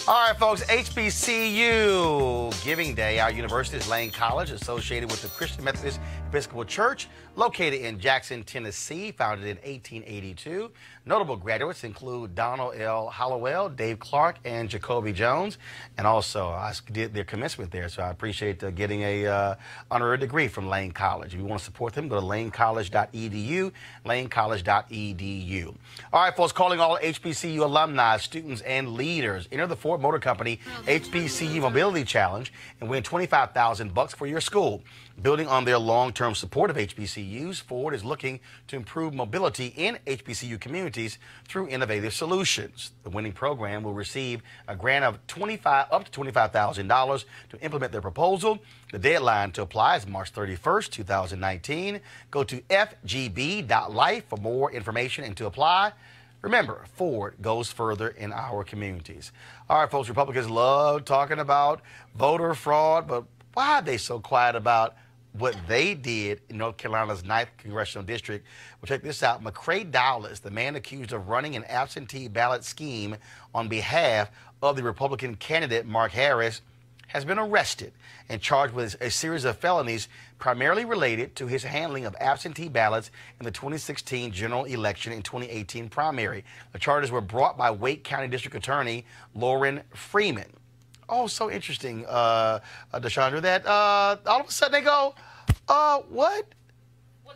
All right, right, folks, HBCU Giving Day. Our university is Lane College, associated with the Christian Methodist Episcopal Church, located in Jackson, Tennessee, founded in 1882. Notable graduates include Donald L. Hollowell, Dave Clark, and Jacoby Jones. And also, I did their commencement there, so I appreciate getting a honorary degree from Lane College. If you want to support them, go to lanecollege.edu, lanecollege.edu. All right, folks, calling all HBCU alumni, students, and leaders. Enter the Ford Motor Company HBCU Mobility Challenge and win $25,000 for your school. Building on their long-term support of HBCUs, Ford is looking to improve mobility in HBCU communities through innovative solutions. The winning program will receive a grant of up to $25,000 to implement their proposal. The deadline to apply is March 31st, 2019. Go to FGB.Life for more information and to apply. Remember, Ford goes further in our communities. All right, folks, Republicans love talking about voter fraud, but why are they so quiet about what they did in North Carolina's 9th Congressional District? Well, check this out. McCrae Dowless, the man accused of running an absentee ballot scheme on behalf of the Republican candidate Mark Harris, has been arrested and charged with a series of felonies primarily related to his handling of absentee ballots in the 2016 general election and 2018 primary. The charges were brought by Wake County District Attorney Lauren Freeman. Oh, so interesting, Deshandra, that all of a sudden they go, what?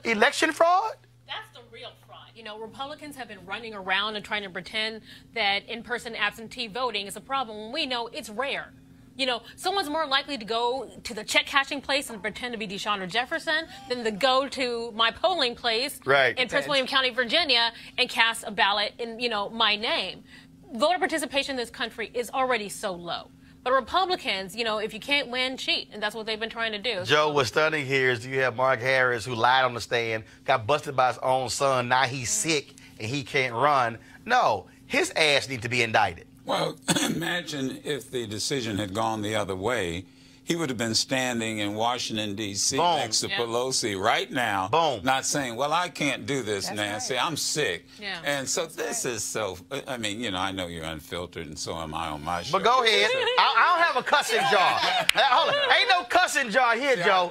Election fraud? That's the real fraud. You know, Republicans have been running around and trying to pretend that in-person absentee voting is a problem when we know it's rare. You know, someone's more likely to go to the check cashing place and pretend to be Deshandra Jefferson than to go to my polling place in Prince William County, Virginia, and cast a ballot in, you know, my name. Voter participation in this country is already so low. But Republicans, you know, if you can't win, cheat. And that's what they've been trying to do. Joe, what's stunning here is you have Mark Harris, who lied on the stand, got busted by his own son. Now he's sick and he can't run. No, his ass needs to be indicted. Well, imagine if the decision had gone the other way. He would have been standing in Washington, D.C. next to Pelosi right now, not saying, well, I can't do this, Nancy. I'm sick. And so this is so, I mean, you know, I know you're unfiltered, and so am I on my show. But go ahead. I don't have a cussing jar. Hold on. Ain't no cussing jar here, Joe.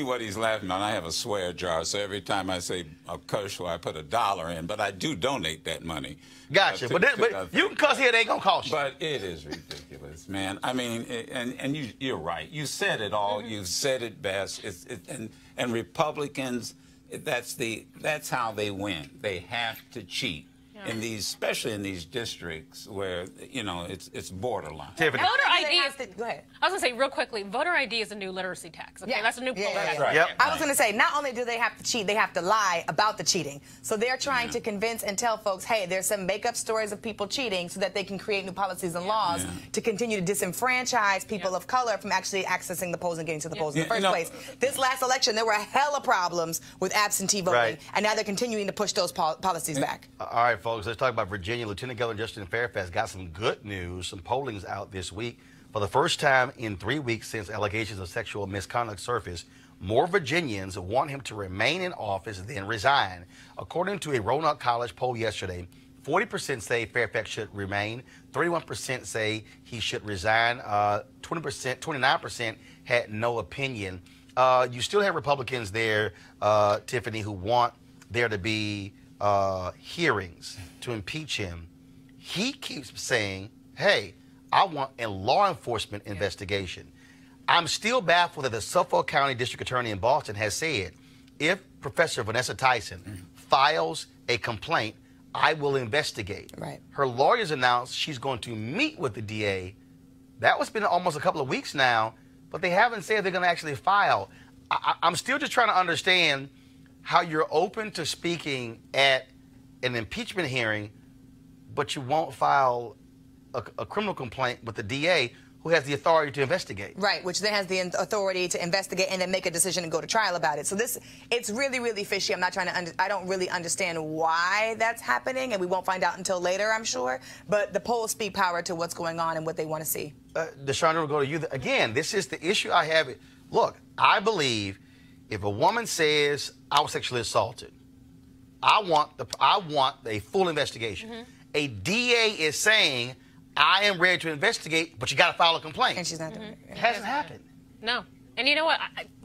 What he's laughing on, I have a swear jar, so every time I say a curse, I put $1 in, but I do donate that money. Gotcha. But you can cuss here, they ain't going to cost you. But it is ridiculous, man. I mean, and you're right. You said it all. You said it best. And Republicans, that's how they win. They have to cheat in these, especially in these districts where you know it's borderline. Voter ID is go ahead. I was gonna say real quickly, voter ID is a new literacy tax. Okay, that's a new poll tax. I was gonna say not only do they have to cheat, they have to lie about the cheating. So they're trying to convince and tell folks, hey, there's some make-up stories of people cheating, so that they can create new policies and laws to continue to disenfranchise people of color from actually accessing the polls and getting to the polls in the first place. This last election, there were hella problems with absentee voting, and now they're continuing to push those policies back. All right, folks, let's talk about Virginia. Lieutenant Governor Justin Fairfax got some good news. Some polling's out this week. For the first time in 3 weeks since allegations of sexual misconduct surfaced, more Virginians want him to remain in office than resign. According to a Roland College poll yesterday, 40% say Fairfax should remain, 31% say he should resign, 29% had no opinion. You still have Republicans there, Tiffany, who want there to be hearings to impeach him. He keeps saying, hey, I want a law enforcement investigation. I'm still baffled that the Suffolk County District Attorney in Boston has said, if Professor Vanessa Tyson files a complaint, I will investigate. Her lawyers announced she's going to meet with the DA. That was been almost a couple of weeks now, but they haven't said they're going to actually file. I'm still just trying to understand how you're open to speaking at an impeachment hearing, but you won't file a criminal complaint with the DA, who has the authority to investigate. Right, which then has the authority to investigate and then make a decision and go to trial about it. So it's really, really fishy. I'm not trying to, I don't really understand why that's happening, and we won't find out until later, I'm sure. But the polls speak power to what's going on and what they want to see. Deshandra, we'll go to you. Again, this is the issue I have. Look, I believe if a woman says, I was sexually assaulted, I want a full investigation. A DA is saying, I am ready to investigate, but you got to file a complaint. And she's not doing it. It hasn't happened. No. And you know what?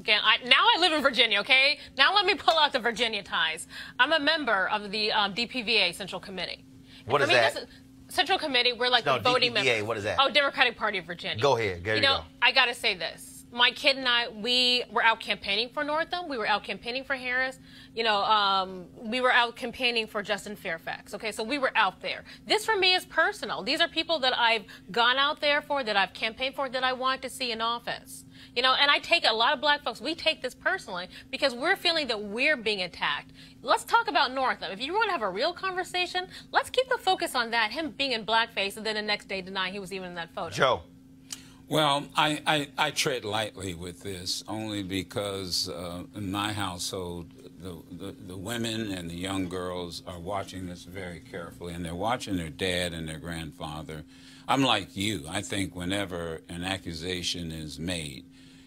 Now I live in Virginia, okay? Now let me pull out the Virginia ties. I'm a member of the DPVA Central Committee. What is that? Central Committee, we're like the voting DPVA, member. what is that? Oh, Democratic Party of Virginia. Go ahead. There you go. I got to say this. My kid and I, we were out campaigning for Northam. We were out campaigning for Harris. We were out campaigning for Justin Fairfax. Okay, so we were out there. This for me is personal. These are people that I've gone out there for, that I've campaigned for, that I want to see in office. And I take a lot of black folks, we take this personally because we're feeling that we're being attacked. Let's talk about Northam. If you want to have a real conversation, let's keep the focus on that, him being in blackface and then the next day denying he was even in that photo. Joe. Well, I tread lightly with this only because in my household, the women and the young girls are watching this very carefully, and they're watching their dad and their grandfather. I'm like you. I think whenever an accusation is made,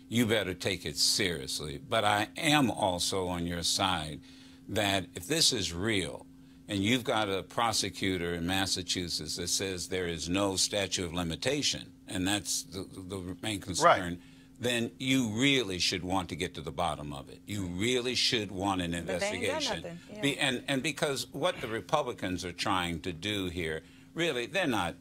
you better take it seriously. But I am also on your side that if this is real, and you've got a prosecutor in Massachusetts that says there is no statute of limitation, and that's the main concern, then you really should want to get to the bottom of it. You really should want an investigation. And because what the Republicans are trying to do here, really, they're not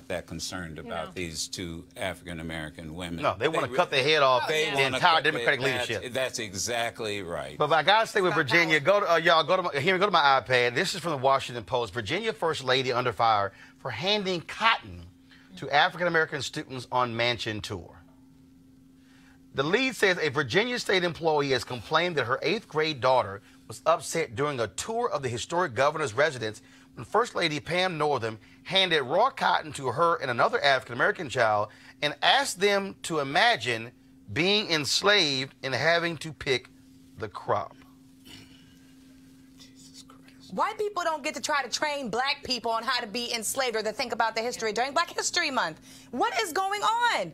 that concerned about these two African-American women. No, they want to cut their head off the entire Democratic leadership. That's exactly right. But I got to stay with Virginia. Go to go to my iPad. This is from the Washington Post. Virginia First Lady under fire for handing cotton to African-American students on mansion tour. The lead says a Virginia state employee has complained that her 8th grade daughter was upset during a tour of the historic governor's residence when First Lady Pam Northam handed raw cotton to her and another African-American child and asked them to imagine being enslaved and having to pick the crop. White people don't get to try to train black people on how to be enslaved or to think about the history during Black History Month. What is going on?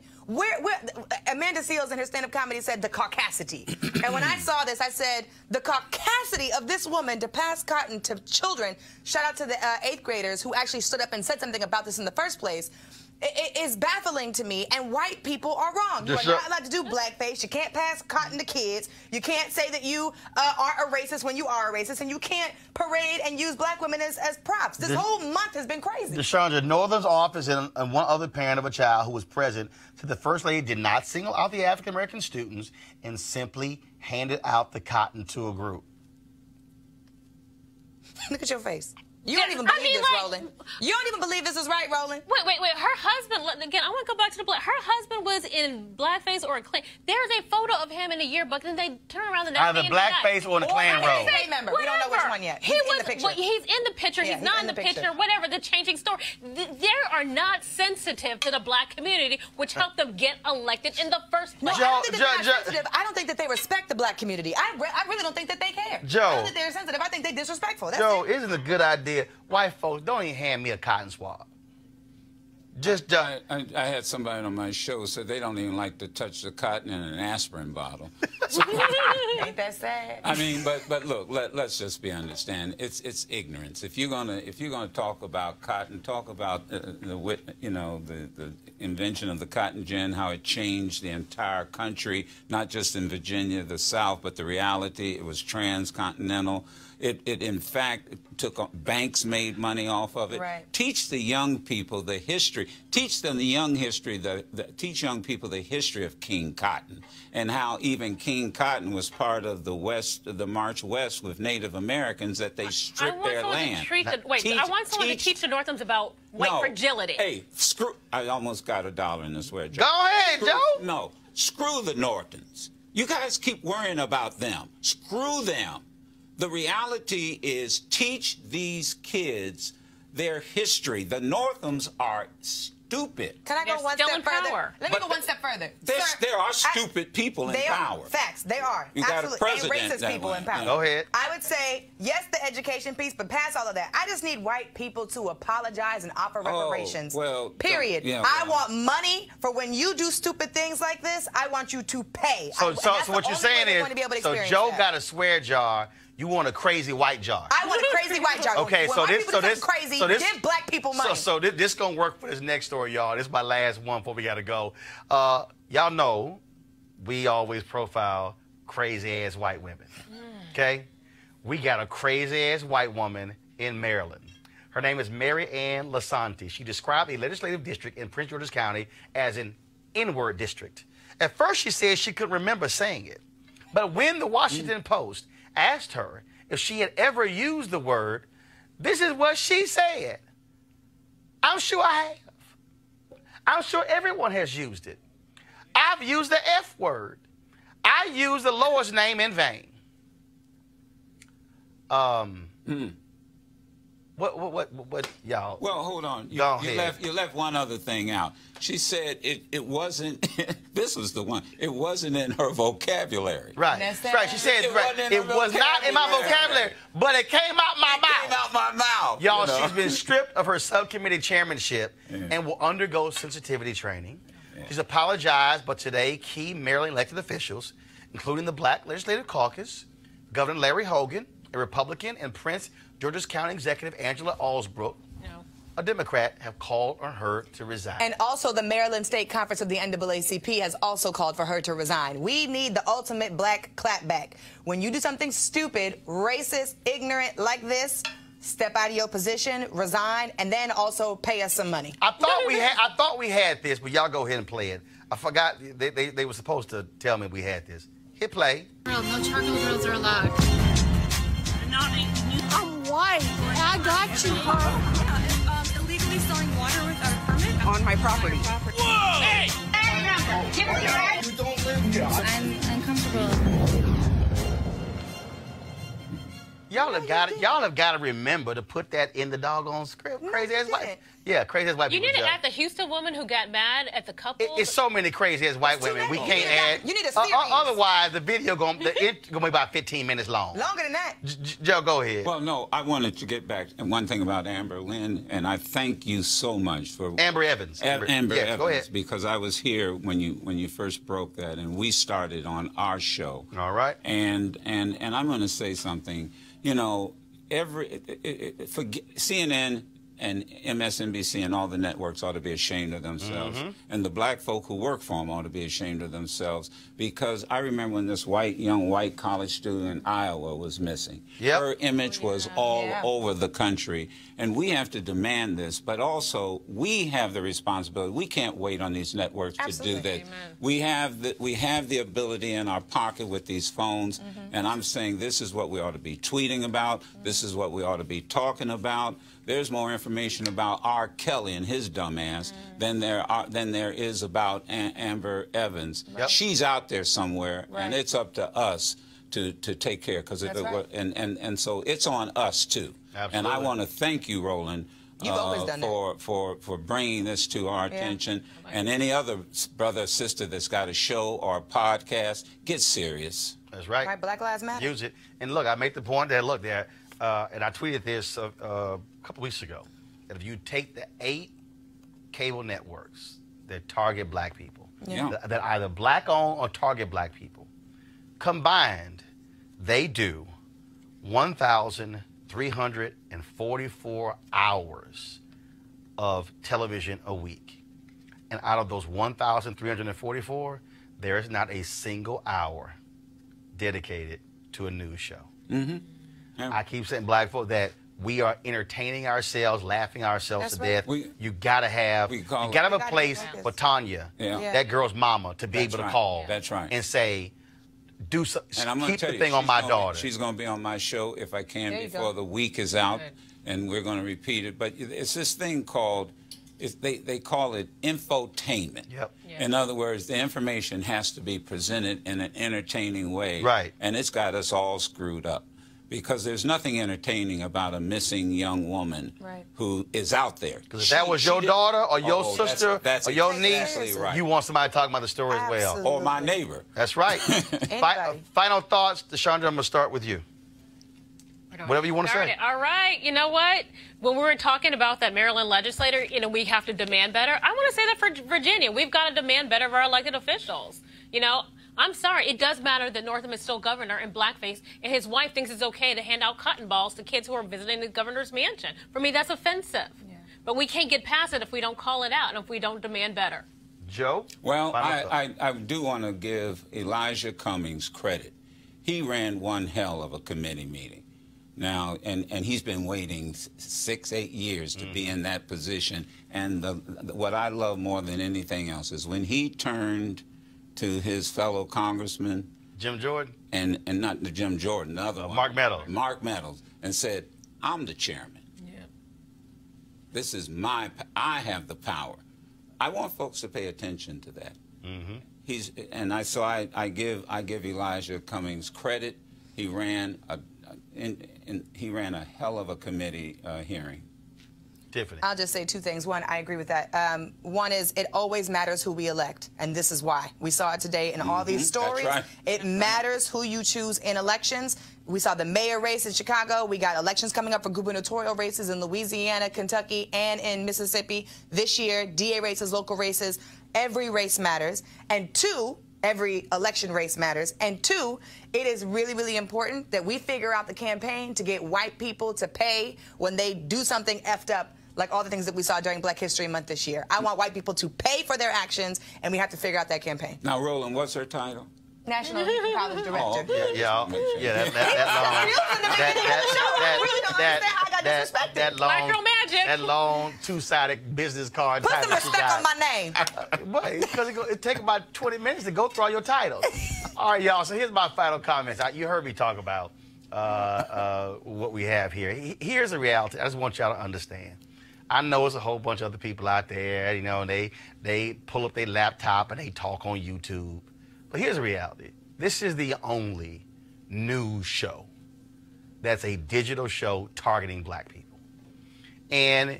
Amanda Seals in her stand-up comedy said the caucasity. And when I saw this, I said, the caucasity of this woman to pass cotton to children, shout out to the 8th graders who actually stood up and said something about this in the first place, it is baffling to me, and white people are wrong. You are not allowed to do blackface. You can't pass cotton to kids. You can't say that you aren't a racist when you are a racist, and you can't parade and use black women as props. This whole month has been crazy. DeShandra, Northam's office and one other parent of a child who was present said the First Lady did not single out the African-American students and simply handed out the cotton to a group. Look at your face. You don't even believe this, Roland. You don't even believe this is right, Roland. Wait. Her husband, again, I want to go back to the black. Her husband was in blackface or a Klan. There's a photo of him in a yearbook, and they turn around the next day. Either blackface or in the Klan robe. Remember, we don't know which one yet. He's in the picture. He's in the picture. He's not in the picture. Whatever. The changing story. They are not sensitive to the black community, which helped them get elected in the first place. No, I don't think that they're not sensitive. I don't think that they respect the black community. I really don't think that they care. I don't think they're sensitive. I think they're disrespectful. That's Joe, isn't it a good idea? White folks, don't even hand me a cotton swab. Just I had somebody on my show say they don't even like to touch the cotton in an aspirin bottle. Ain't that sad? I mean, but look, let's just be understand. It's ignorance. If you're gonna talk about cotton, talk about the invention of the cotton gin, how it changed the entire country, not just in Virginia, the South, but the reality it was transcontinental. It in fact took banks made money off of it. Right. Teach the young people the history. Teach them teach young people the history of King Cotton and how even King Cotton was part of the March West with Native Americans that they stripped their land. I want someone to teach the Northams about white fragility. Hey, I almost got $1 in this swear jar. Go ahead, Joe. No, screw the Northams. You guys keep worrying about them. Screw them. The reality is teach these kids their history. The Northams are stupid. Can I go one step further? Let me go one step further. There are stupid people in power. Facts. They are. You got a president and racist people in power. Go ahead. I would say, yes, the education piece, but past all of that, I just need white people to apologize and offer reparations. Period. I want money for when you do stupid things like this. I want you to pay. So what you're saying is, so Joe got a swear jar. You want a crazy white jar. I want a crazy white jar. Okay, when so white this, people so do this, something crazy, so this, give black people money. So this gonna work for this next story, y'all. This is my last one before we gotta go. Y'all know we always profile crazy ass white women. Okay, we got a crazy ass white woman in Maryland. Her name is Mary Ann Lasanti. She described a legislative district in Prince George's County as an N-word district. At first, she said she couldn't remember saying it. But when the Washington Post asked her if she had ever used the word, this is what she said. I'm sure I have. I'm sure everyone has used it. I've used the F word. I use the Lord's name in vain. What, y'all? Well, hold on. You left one other thing out. She said it wasn't, this was the one, it wasn't in her vocabulary. Right. Right. She said it was not in my vocabulary, but it came out my mouth. It came out my mouth. Y'all, she's been stripped of her subcommittee chairmanship and will undergo sensitivity training. She's apologized, but today key Maryland elected officials, including the Black Legislative Caucus, Governor Larry Hogan, a Republican, and Prince George's County Executive Angela Alsbrook, a Democrat, have called on her to resign. And also the Maryland State Conference of the NAACP has also called for her to resign. We need the ultimate black clapback. When you do something stupid, racist, ignorant like this, step out of your position, resign, and then also pay us some money. I thought we had this, but y'all go ahead and play it. I forgot they were supposed to tell me we had this. Hit play. No charcoal grills are allowed. I'm white. I got you, bro. Illegally selling water without a permit on my property. Whoa! Hey! Give me your ID. You don't live here. I'm uncomfortable. Y'all have got to remember to put that in the doggone script. Crazy ass white. Yeah, crazy ass white You people. need to add the Houston woman who got mad at the couple. It's so many crazy ass white women. We can't add. You need a series. Otherwise, the video gonna be about 15 minutes long. Longer than that. Joe, go ahead. Well, no, I wanted to get back and one thing about Amber Lynn, and I thank you so much for Amber Evans. Amber Evans, go ahead. because I was here when you first broke that, and we started on our show. All right. And I'm going to say something. You know, for CNN and MSNBC and all the networks ought to be ashamed of themselves. And the black folk who work for them ought to be ashamed of themselves, because I remember when this young white college student in Iowa was missing. Her image was all over the country. And we have to demand this, but also we have the responsibility. We can't wait on these networks to do that. We have the ability in our pocket with these phones, and I'm saying this is what we ought to be tweeting about. This is what we ought to be talking about. There's more information about R. Kelly and his dumbass than there is about Amber Evans. She's out there somewhere, and it's up to us to take care, because and so it's on us too. Absolutely. And I want to thank you, Roland, You've always done for bringing this to our attention. And any other brother or sister that's got a show or a podcast, get serious. That's right. Right, Black Lives Matter. Use it. And look, I make the point that, look, there, and I tweeted this a couple weeks ago, that if you take the 8 cable networks that target black people, that either black-owned or target black people, combined, they do 1,344 hours of television a week. And out of those 1,344, there is not a single hour dedicated to a news show. I keep saying, black folk, that we are entertaining ourselves, laughing ourselves to death. You gotta have a place for Tanya, that girl's mama, to be able to call and say, do something. And I'm going keep to tell the you, thing on my daughter. She's going to be on my show if I can before the week is out, and we're going to repeat it. But it's this thing called, they call it infotainment. In other words, the information has to be presented in an entertaining way. Right. And it's got us all screwed up, because there's nothing entertaining about a missing young woman who is out there. Because if that was your daughter or your sister that's or your niece, exactly right. you want somebody talking about the story as well. Or my neighbor. That's right. Final thoughts, DeShandra, I'm going to start with you. Whatever you want to say. All right. You know what? When we were talking about that Maryland legislator, we have to demand better. I want to say that for Virginia, we've got to demand better of our elected officials. I'm sorry, it does matter that Northam is still governor in blackface, and his wife thinks it's okay to hand out cotton balls to kids who are visiting the governor's mansion. For me, that's offensive. Yeah. But we can't get past it if we don't call it out and if we don't demand better. Joe? Well, I do want to give Elijah Cummings credit. He ran one hell of a committee meeting. Now, and he's been waiting 6-8 years to be in that position. And what I love more than anything else is when he turned to his fellow congressman, Jim Jordan, and not the Jim Jordan, the other one, Mark Meadows, and said, "I'm the chairman. Yeah. This is I have the power." I want folks to pay attention to that. Mm-hmm. I give Elijah Cummings credit. He ran a hell of a committee hearing. Tiffany. I'll just say two things. One, I agree with that. One is it always matters who we elect, and this is why. We saw it today in all these stories. That's right. It matters who you choose in elections. We saw the mayor race in Chicago. We got elections coming up for gubernatorial races in Louisiana, Kentucky, and in Mississippi. This year, DA races, local races. Every race matters. And two, every election race matters. And two, it is really, really important that we figure out the campaign to get white people to pay when they do something effed up, like all the things that we saw during Black History Month this year. I want white people to pay for their actions, and we have to figure out that campaign. Now, Roland, what's her title? National College Director. Oh, okay. That long two-sided business card. Put some respect on my name. Because it take about 20 minutes to go through all your titles. All right, y'all. So here's my final comments. You heard me talk about what we have here. Here's the reality. I just want y'all to understand. I know it's a whole bunch of other people out there. You know, they pull up their laptop and they talk on YouTube. But here's the reality. This is the only news show that's a digital show targeting black people. And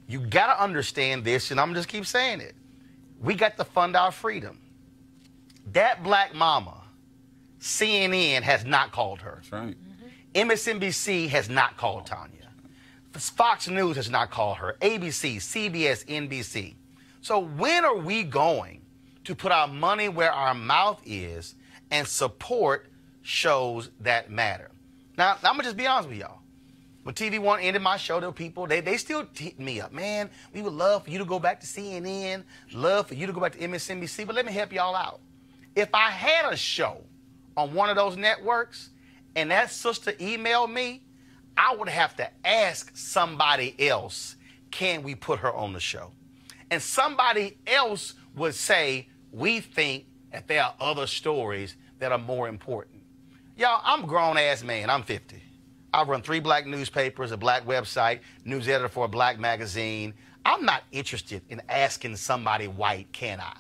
you got to understand this, and I'm just keep saying it. We got to fund our freedom. That black mama, CNN has not called her. That's right. MSNBC has not called Tanya. Fox News has not called her. ABC, CBS, NBC. So when are we going to put our money where our mouth is and support shows that matter? Now, I'm going to just be honest with y'all. When TV One ended my show, there were people, they still hit me up. Man, we would love for you to go back to CNN, love for you to go back to MSNBC, but let me help y'all out. If I had a show on one of those networks and that sister emailed me, I would have to ask somebody else, can we put her on the show? And somebody else would say, we think that there are other stories that are more important. Y'all, I'm a grown-ass man. I'm 50. I run 3 black newspapers, a black website, news editor for a black magazine. I'm not interested in asking somebody white, can I?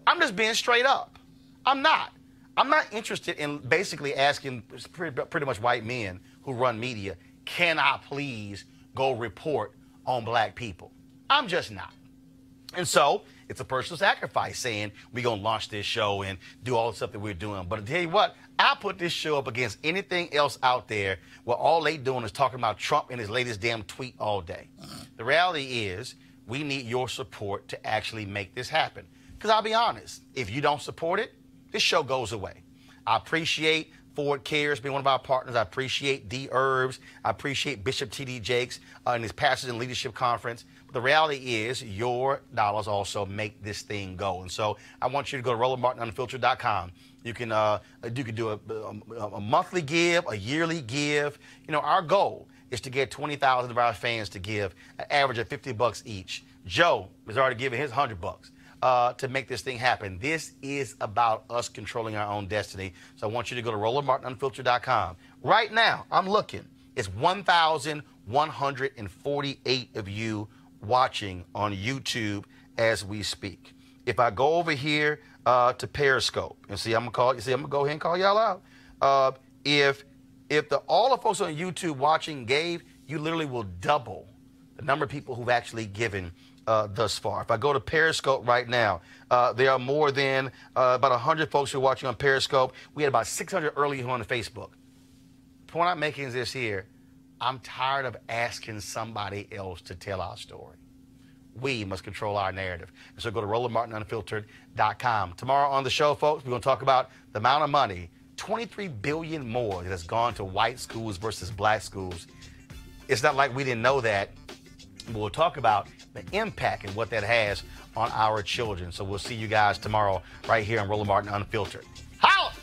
I'm just being straight up. I'm not. I'm not interested in basically asking pretty much white men who run media, can I please go report on black people? I'm just not. And so it's a personal sacrifice saying we're going to launch this show and do all the stuff that we're doing. But I tell you what, I put this show up against anything else out there where all they doing is talking about Trump and his latest damn tweet all day. The reality is we need your support to actually make this happen. Because I'll be honest, if you don't support it, this show goes away. I appreciate Ford Cares being one of our partners. I appreciate Dherbs. I appreciate Bishop T.D. Jakes and his Pastors and Leadership Conference. But the reality is your dollars also make this thing go. And so I want you to go to RolandMartinUnfiltered.com. You can do a monthly give, a yearly give. You know, our goal is to get 20,000 of our fans to give an average of $50 each. Joe has already given his $100 to make this thing happen. This is about us controlling our own destiny. So I want you to go to RolandMartinUnfiltered.com. Right now, I'm looking. It's 1,148 of you watching on YouTube as we speak. If I go over here to Periscope, and see, I'm gonna go ahead and call y'all out. If all the folks on YouTube watching gave, you literally will double the number of people who've actually given thus far. If I go to Periscope right now, there are more than about 100 folks who are watching on Periscope. We had about 600 earlier on Facebook. The point I'm making is this here. I'm tired of asking somebody else to tell our story. We must control our narrative. And so go to RolandMartinUnfiltered.com. Tomorrow on the show, folks, we're going to talk about the amount of money, $23 billion more, that has gone to white schools versus black schools. It's not like we didn't know that. We'll talk about the impact and what that has on our children. So we'll see you guys tomorrow right here on Roland Martin Unfiltered. Holla!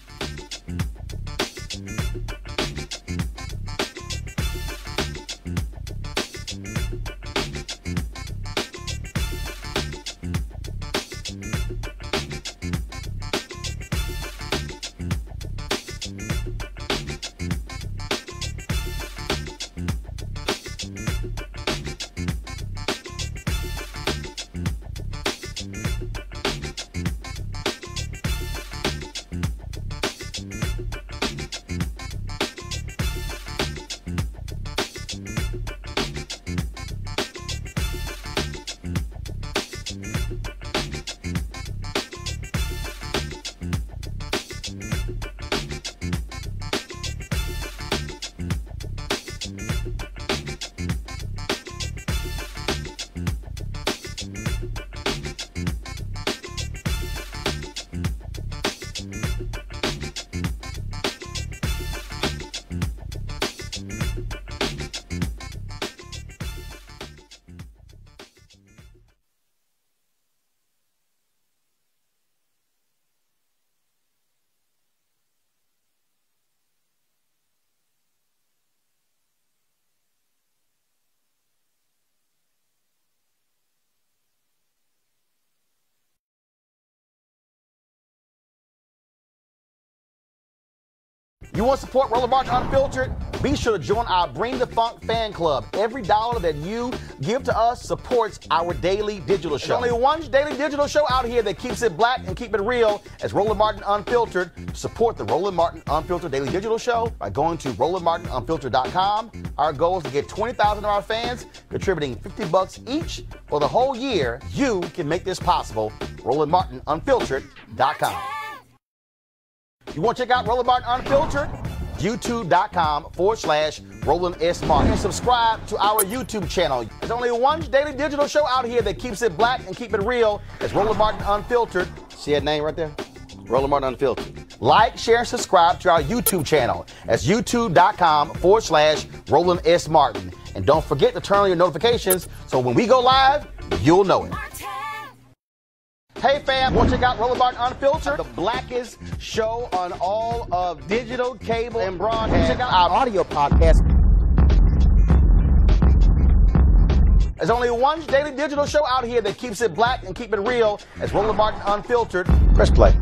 You want to support Roland Martin Unfiltered? Be sure to join our Bring the Funk fan club. Every dollar that you give to us supports our daily digital show. There's only one daily digital show out here that keeps it black and keep it real as Roland Martin Unfiltered. Support the Roland Martin Unfiltered daily digital show by going to RolandMartinUnfiltered.com. Our goal is to get 20,000 of our fans contributing $50 each for the whole year. You can make this possible. RolandMartinUnfiltered.com. You want to check out Roland Martin Unfiltered? YouTube.com/Roland S. Martin. And subscribe to our YouTube channel. There's only one daily digital show out here that keeps it black and keep it real. It's Roland Martin Unfiltered. See that name right there? Roland Martin Unfiltered. Like, share, and subscribe to our YouTube channel. That's YouTube.com/Roland S. Martin. And don't forget to turn on your notifications so when we go live, you'll know it. Hey fam, want to check out Roland Martin Unfiltered? The blackest show on all of digital, cable, and broadcast. Check out our audio podcast. There's only one daily digital show out here that keeps it black and keep it real. It's Roland Martin Unfiltered. Press play.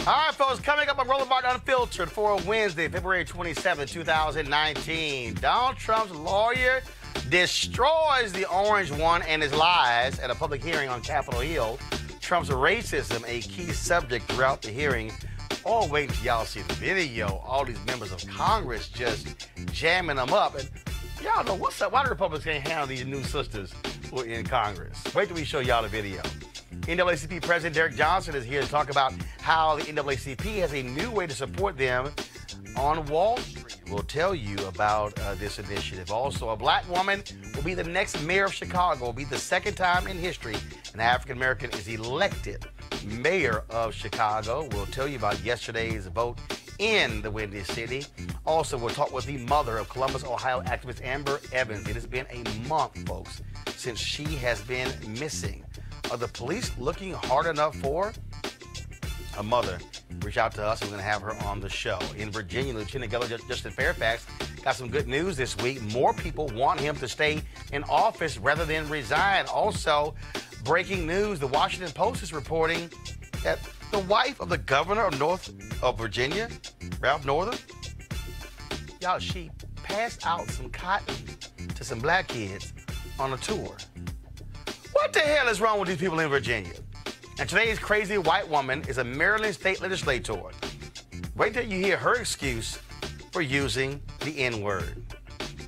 All right, folks, coming up on Roland Martin Unfiltered for Wednesday, February 27, 2019. Donald Trump's lawyer destroys the orange one and his lies at a public hearing on Capitol Hill. Trump's racism, a key subject throughout the hearing. Oh, wait until y'all see the video. All these members of Congress just jamming them up. And y'all know what's up. Why the Republicans can't handle these new sisters who are in Congress? Wait till we show y'all the video. NAACP President Derek Johnson is here to talk about how the NAACP has a new way to support them on Wall Street. We'll tell you about this initiative. Also, a black woman will be the next mayor of Chicago. It will be the second time in history an African-American is elected mayor of Chicago. We'll tell you about yesterday's vote in the Windy City. Also, we'll talk with the mother of Columbus, Ohio activist Amber Evans. It has been a month, folks, since she has been missing. Are the police looking hard enough for her? A mother reached out to us, and we're going to have her on the show. In Virginia, Lieutenant Governor Justin Fairfax got some good news this week. More people want him to stay in office rather than resign. Also, breaking news, the Washington Post is reporting that the wife of the governor of Virginia, Ralph Northam, y'all, she passed out some cotton to some black kids on a tour. What the hell is wrong with these people in Virginia? And today's crazy white woman is a Maryland state legislator. Wait till you hear her excuse for using the N-word.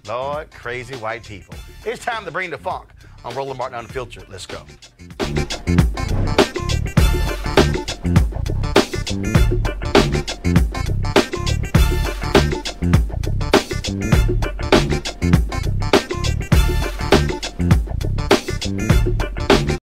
Lord, crazy white people. It's time to bring the funk on Roland Martin Unfiltered. Let's go.